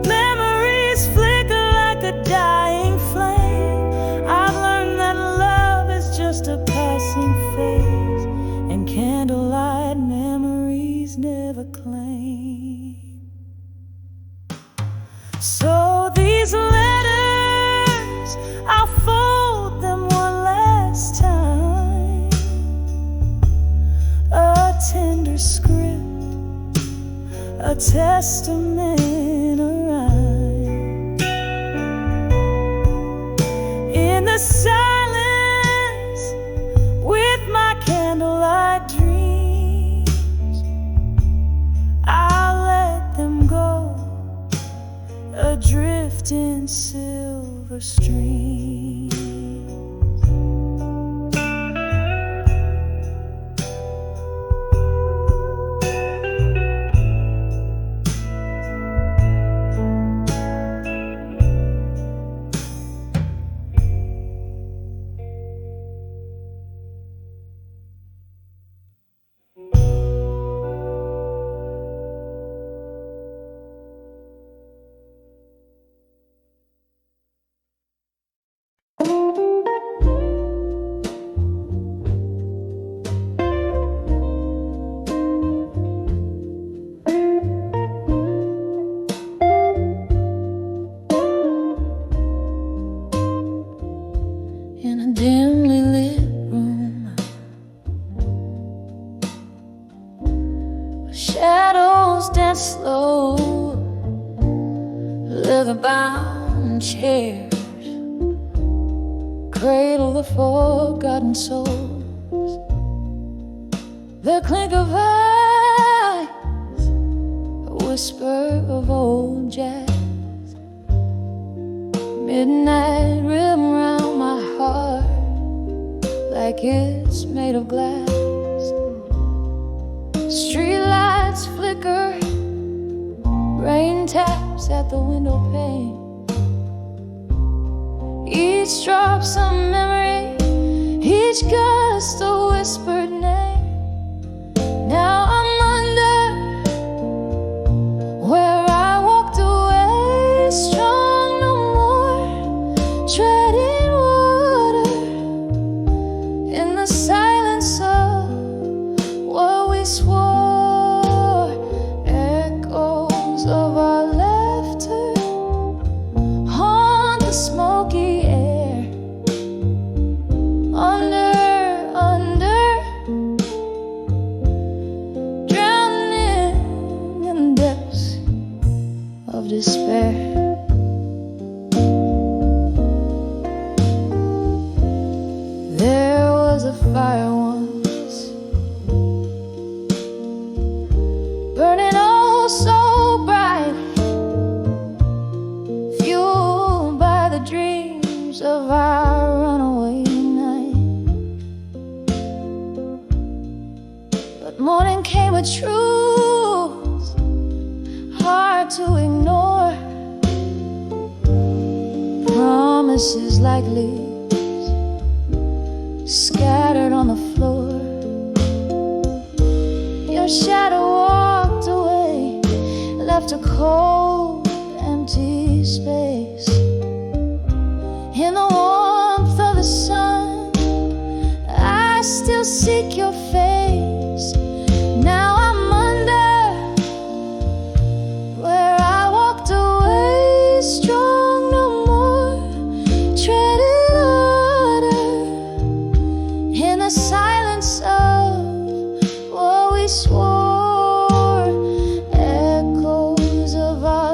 memories flicker like a dying flame. I've learned that love is just a passing phase, and candlelight memories never claim. So these letters, I'll fold them one last time, a tender script, a testament, a rhyme. In the silence with my candlelight dreams, I'll let them go, adrift in silver streams. In a dimly lit room, shadows dance slow, leather-bound chairs cradle the forgotten souls. The clink of eyes, a whisper of old jazz, midnight rhythm round my heart like it's made of glass. Streetlights flicker, rain taps at the window pane. Each drop some memory, each gust a whispered name. Now I'm under where I walked away, strong no more, treading water in the silence of what we swore. Echoes of our laughter haunt the smoky air. Under, drowning in the depths of despair. There was a fire once, burning oh so bright, fueled by the dreams of our runaway night. But morning came with truth hard to ignore, promises like leaves scattered on the floor. Your shadow walked away, left a cold, empty space. In the warmth of the sun, I still seek your face. Now I'm under where I walked away, strong no more, treading water in the silence of what we swore. Echoes of our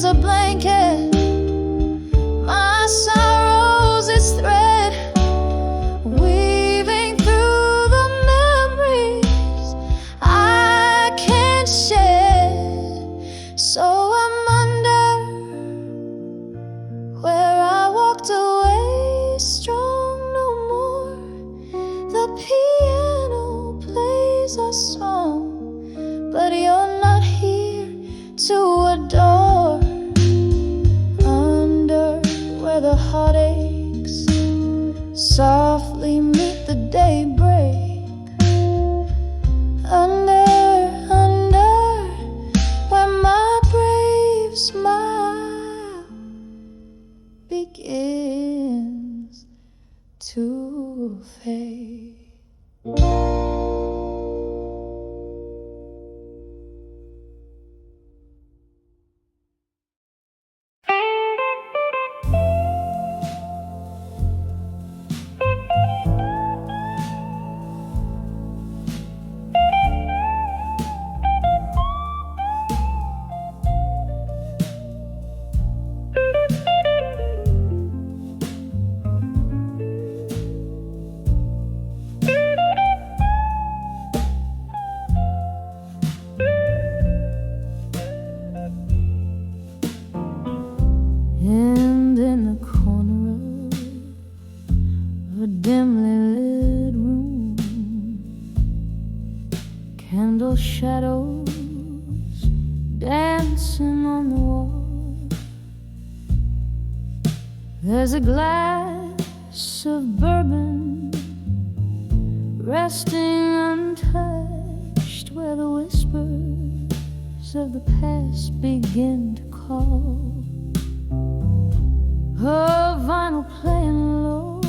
a blanket, my sorrows its thread, weaving through the memories I can't shed. So I'm under where I walked away, strong no more. The piano plays a song, but you're not here to adore. Under where the heartaches softly meet the daybreak. Under where my brave smile begins to fade. And in the corner of a dimly lit room, candle shadows dancing on the wall. There's a glass of bourbon resting untouched where the whispers of the past begin to call. A vinyl playing low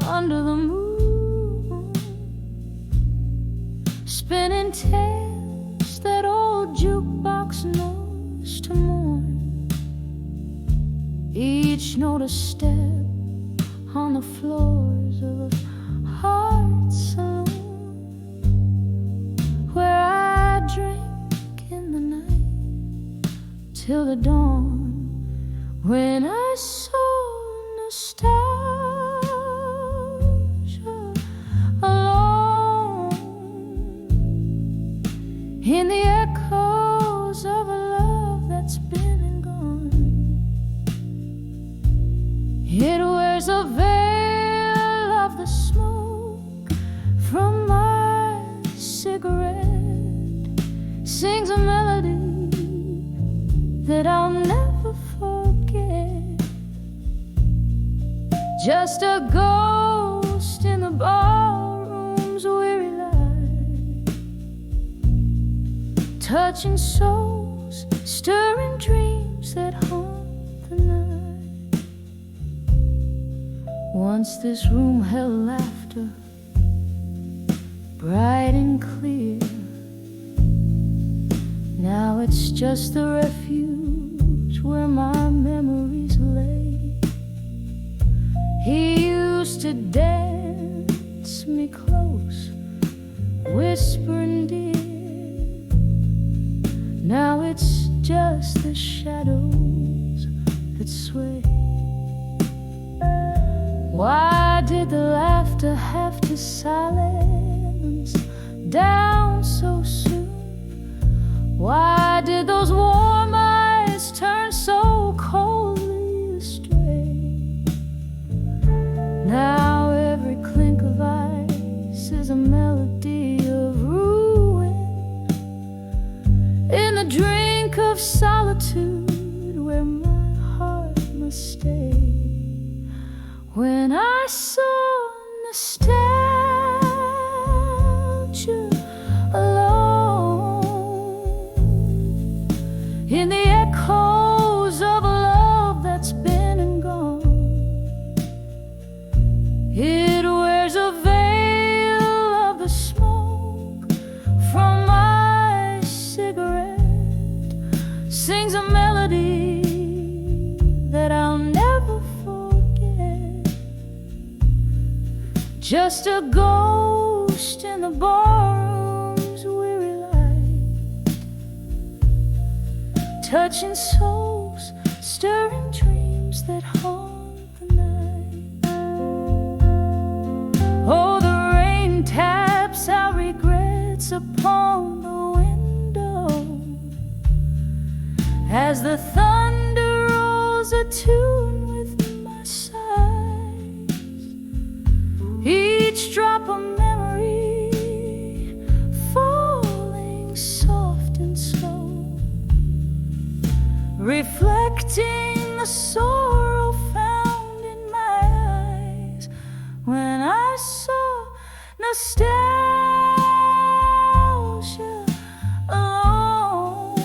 under the moon, spinning tales that old jukebox knows to mourn. Each note a step on the floors of a heart saloon, where I drink in the night till the dawn, when I saw nostalgia alone in the echoes of a love that's been and gone. It wears a veil of the smoke from my cigarette, sings a melody that I'll never forget. Just a ghost in the ballroom's weary light, touching souls, stirring dreams that haunt the night. Once this room held laughter, bright and clear. Now it's just the refuge where my memories lay. He used to dance me close, whispering dear. Now it's just the shadows that sway. Why did the laughter have to silence down so soon? Why did those warm eyes turn so coldly astray? Now every clink of ice is a melody of ruin in the drink of solitude where my heart must stay. When I saw nostalgia in the echoes of a love that's been and gone, it wears a veil of the smoke from my cigarette, sings a melody that I'll never forget. Just a ghost in the barroom's weary light, touching souls, stirring dreams that haunt the night. Oh, the rain taps our regrets upon the window as the thunder rolls a tune with my sighs. Each drop of memory falling soft and slow, reflecting the sorrow found in my eyes when I saw nostalgia alone,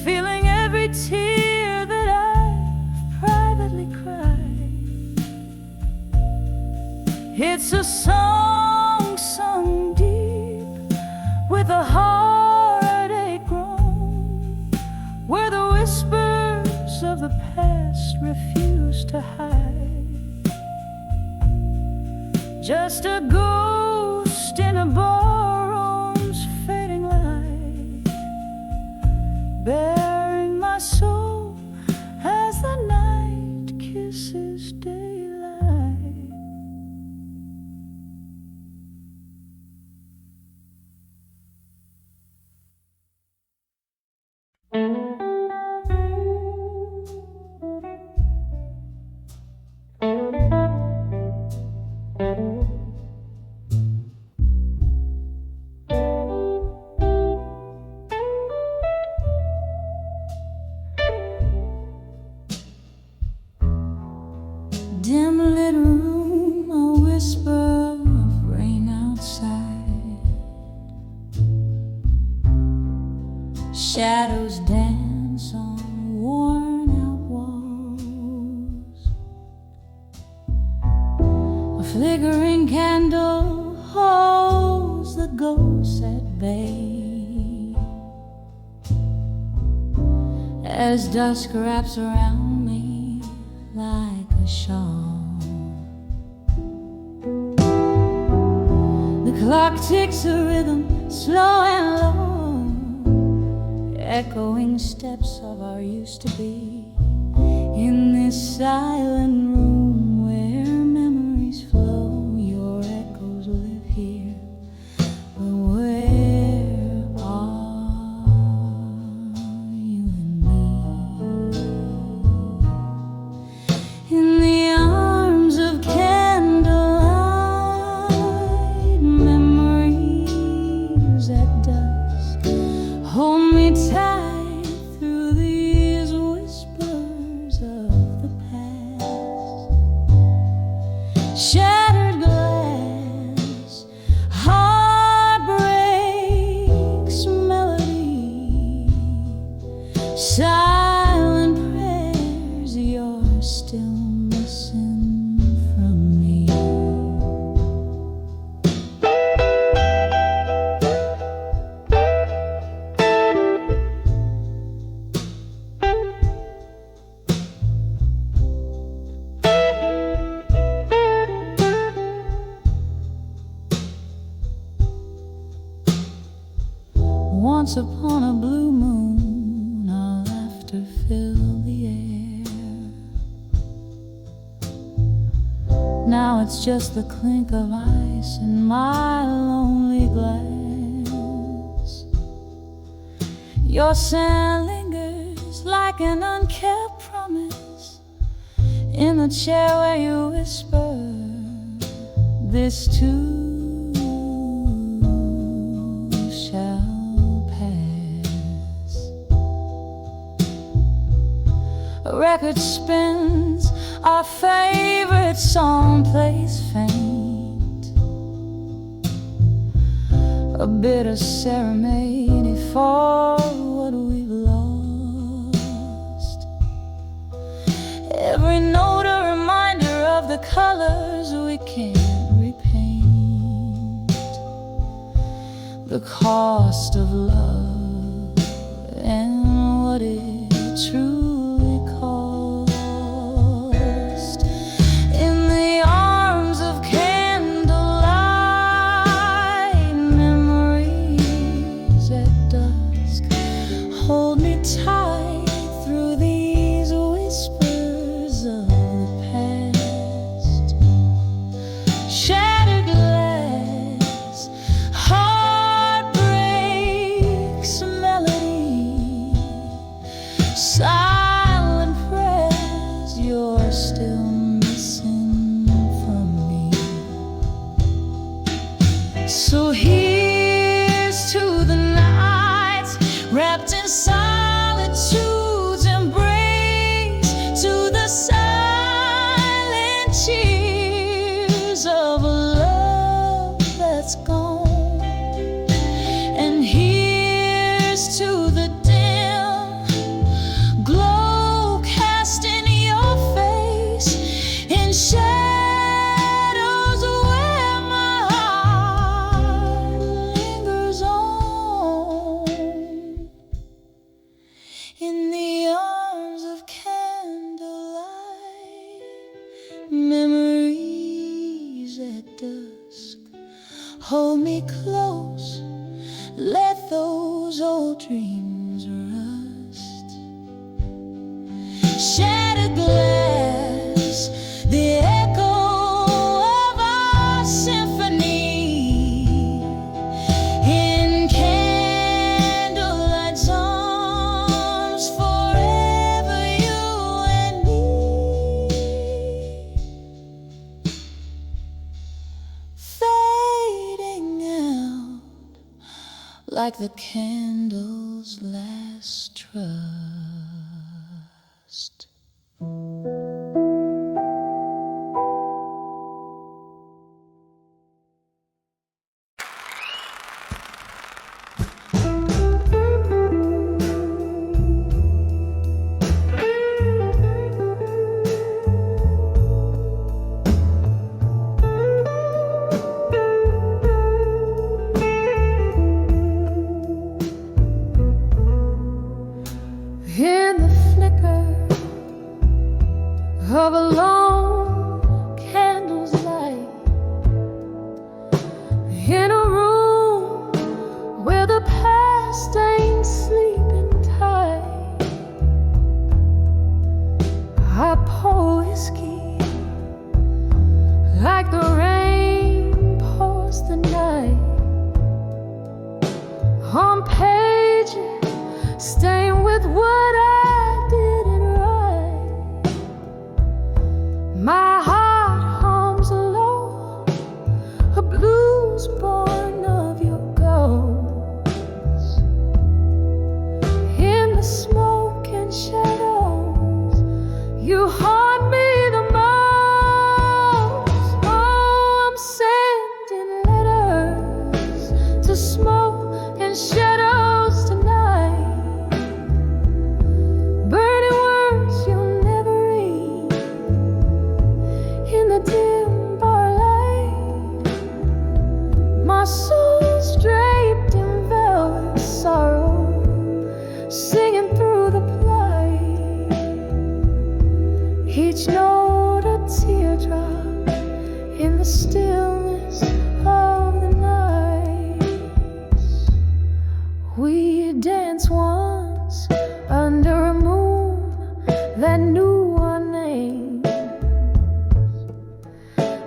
feeling every tear that I've privately cried. It's a song sung deep with a heartache groan, where the whispers of the past refuse to hide. Just a ghost in a ballroom's fading light, bearing my soul as the night kisses daylight. Dim lit room, a whisper of rain outside. Shadows dance on worn out walls. A flickering candle holds the ghosts at bay as dusk wraps around me like a shawl. The clock ticks a rhythm, slow and low, echoing steps of our used to be, in this silent room where memories flow. Your echoes live here, but where are you and me? In the arms of candlelight, memories at dusk hold me tight through these whispers of the past. Shattered glass, heartbreak's melody, silent prayers you're still missing from me. Once upon a blue moon, our laughter filled the air. Now it's just the clink of ice in my lonely glass. Your scent lingers like an unkept promise in the chair where you whisper, this too shall pass. A record spins, our favorite song plays faint, a bitter serenade for what we've lost. Every note a reminder of the colors we can't repaint, the cost of love and what it truly cost. In the arms of candlelight, memories at dusk hold me tight through these whispers of the past. Shattered glass, heartbreak's melody, silent prayers you're still missing from me. So here's to the nights wrapped in solitude's embrace, to the silent cheers of a love that's gone. And here's to the dim glow cast in your face, in shadows where my heart lingers on. In the arms of candlelight, memories at dusk, hold me close, let those old dreams rust. Shattered glass, the echo of our symphony, in candlelight's arms, forever you and me. Fading out like the candle's last trust. In the flicker of a long candle's light, in a room where the past ain't sleeping tight, I pour whiskey like the rain pours the night on pages stained with what I didn't write. My heart hums low, a blues born of your ghost. In the smoke and shadows, you haunt me the most. Oh, I'm sending letters to smoke and shadows tonight, burning words you'll never read in the dim bar light. My soul's draped in velvet sorrow, singing through the plight. Each note a teardrop in the stillness of the nights. We danced once under a moon that knew our names.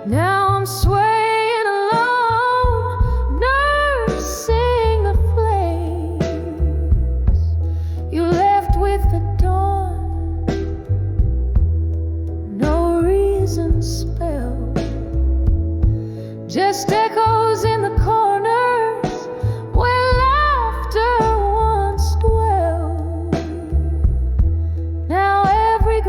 Now I'm swaying alone, nursing the flames you left with the dawn. No reason spelled, just echoes in the corners where laughter once dwelled. Now every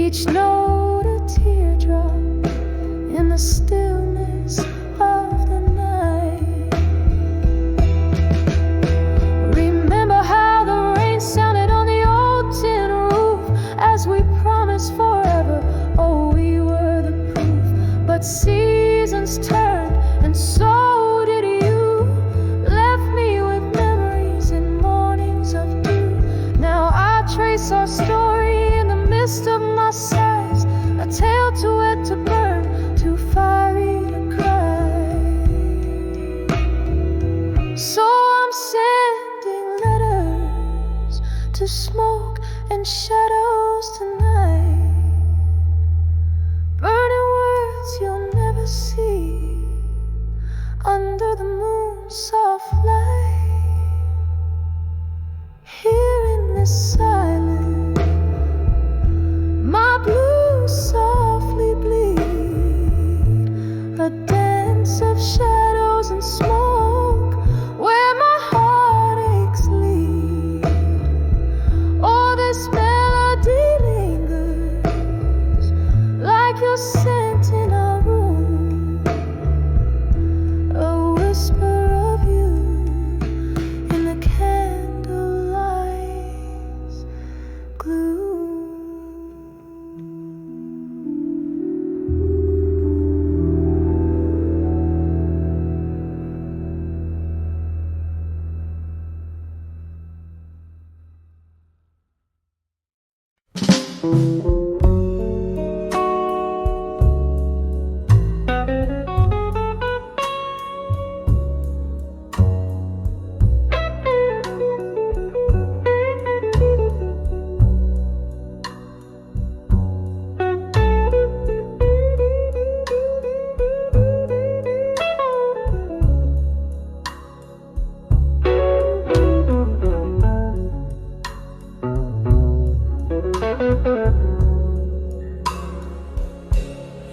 each note a teardrop in the stillness of the night. Remember how the rain sounded on the old tin roof as we promised forever. Oh, we were the proof. But seasons turned, and so did you. Left me with memories and mornings of dew. Now I trace our story in the midst of my sighs, a tale too wet to burn, too fiery to cry. So I'm sending letters to smoke and shadows tonight, burning words you'll never see under the moon's soft light. Here in this silence, my blues softly bleed, a dance of shadows and smoke where my heartaches lead. Oh, this melody lingers like your scent in our room, a whisper of you in the candlelight's gloom.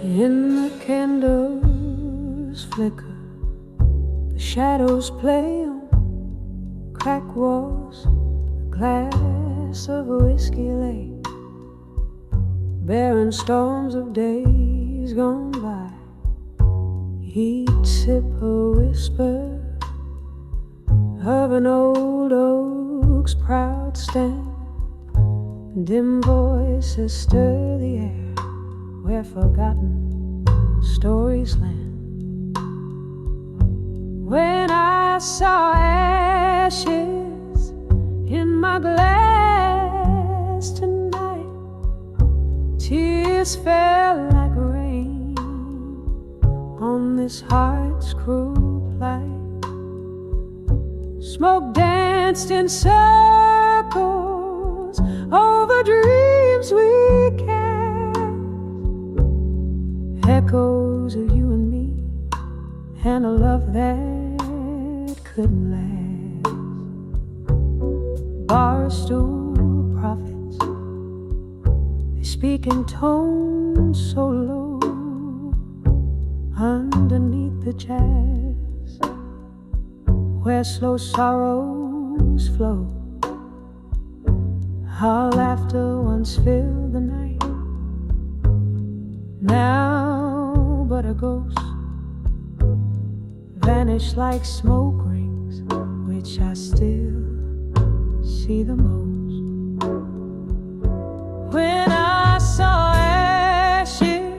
In the candles flicker, the shadows play on cracked walls, a glass of whiskey lay, barren storms of days gone by. Each sip a whisper of an old oak's proud stand. Dim voices stir the air where forgotten stories land. When I saw ashes in my glass tonight, tears fell like rain on this heart's cruel plight. Smoke danced in circles over dreams we cast, echoes of you and me, and a love that couldn't last. Barstool prophets, they speak in tones so low underneath the jazz, where slow sorrows flow. Our laughter once filled the night, now but a ghost, vanished like smoke rings, which I still see the most. When I saw ashes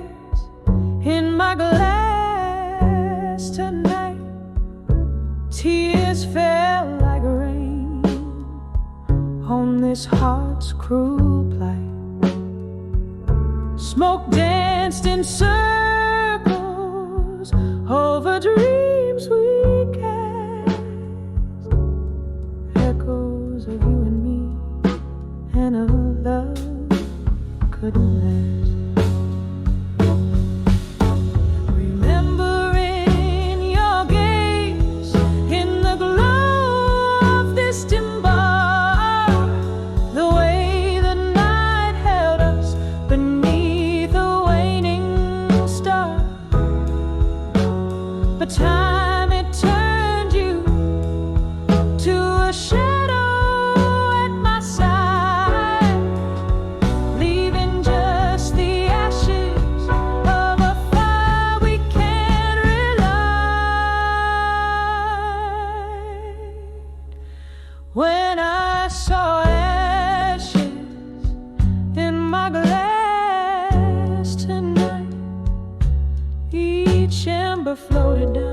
in my glass tonight, tears fell like rain on this heart's cruel plight. Smoke danced in circles over dreams we cast, echoes of you and me, and a love couldn't last. Remembering your gaze in the glow of this dim bar, the way the night held us beneath a waning star. But time my glass tonight. Each ember floated down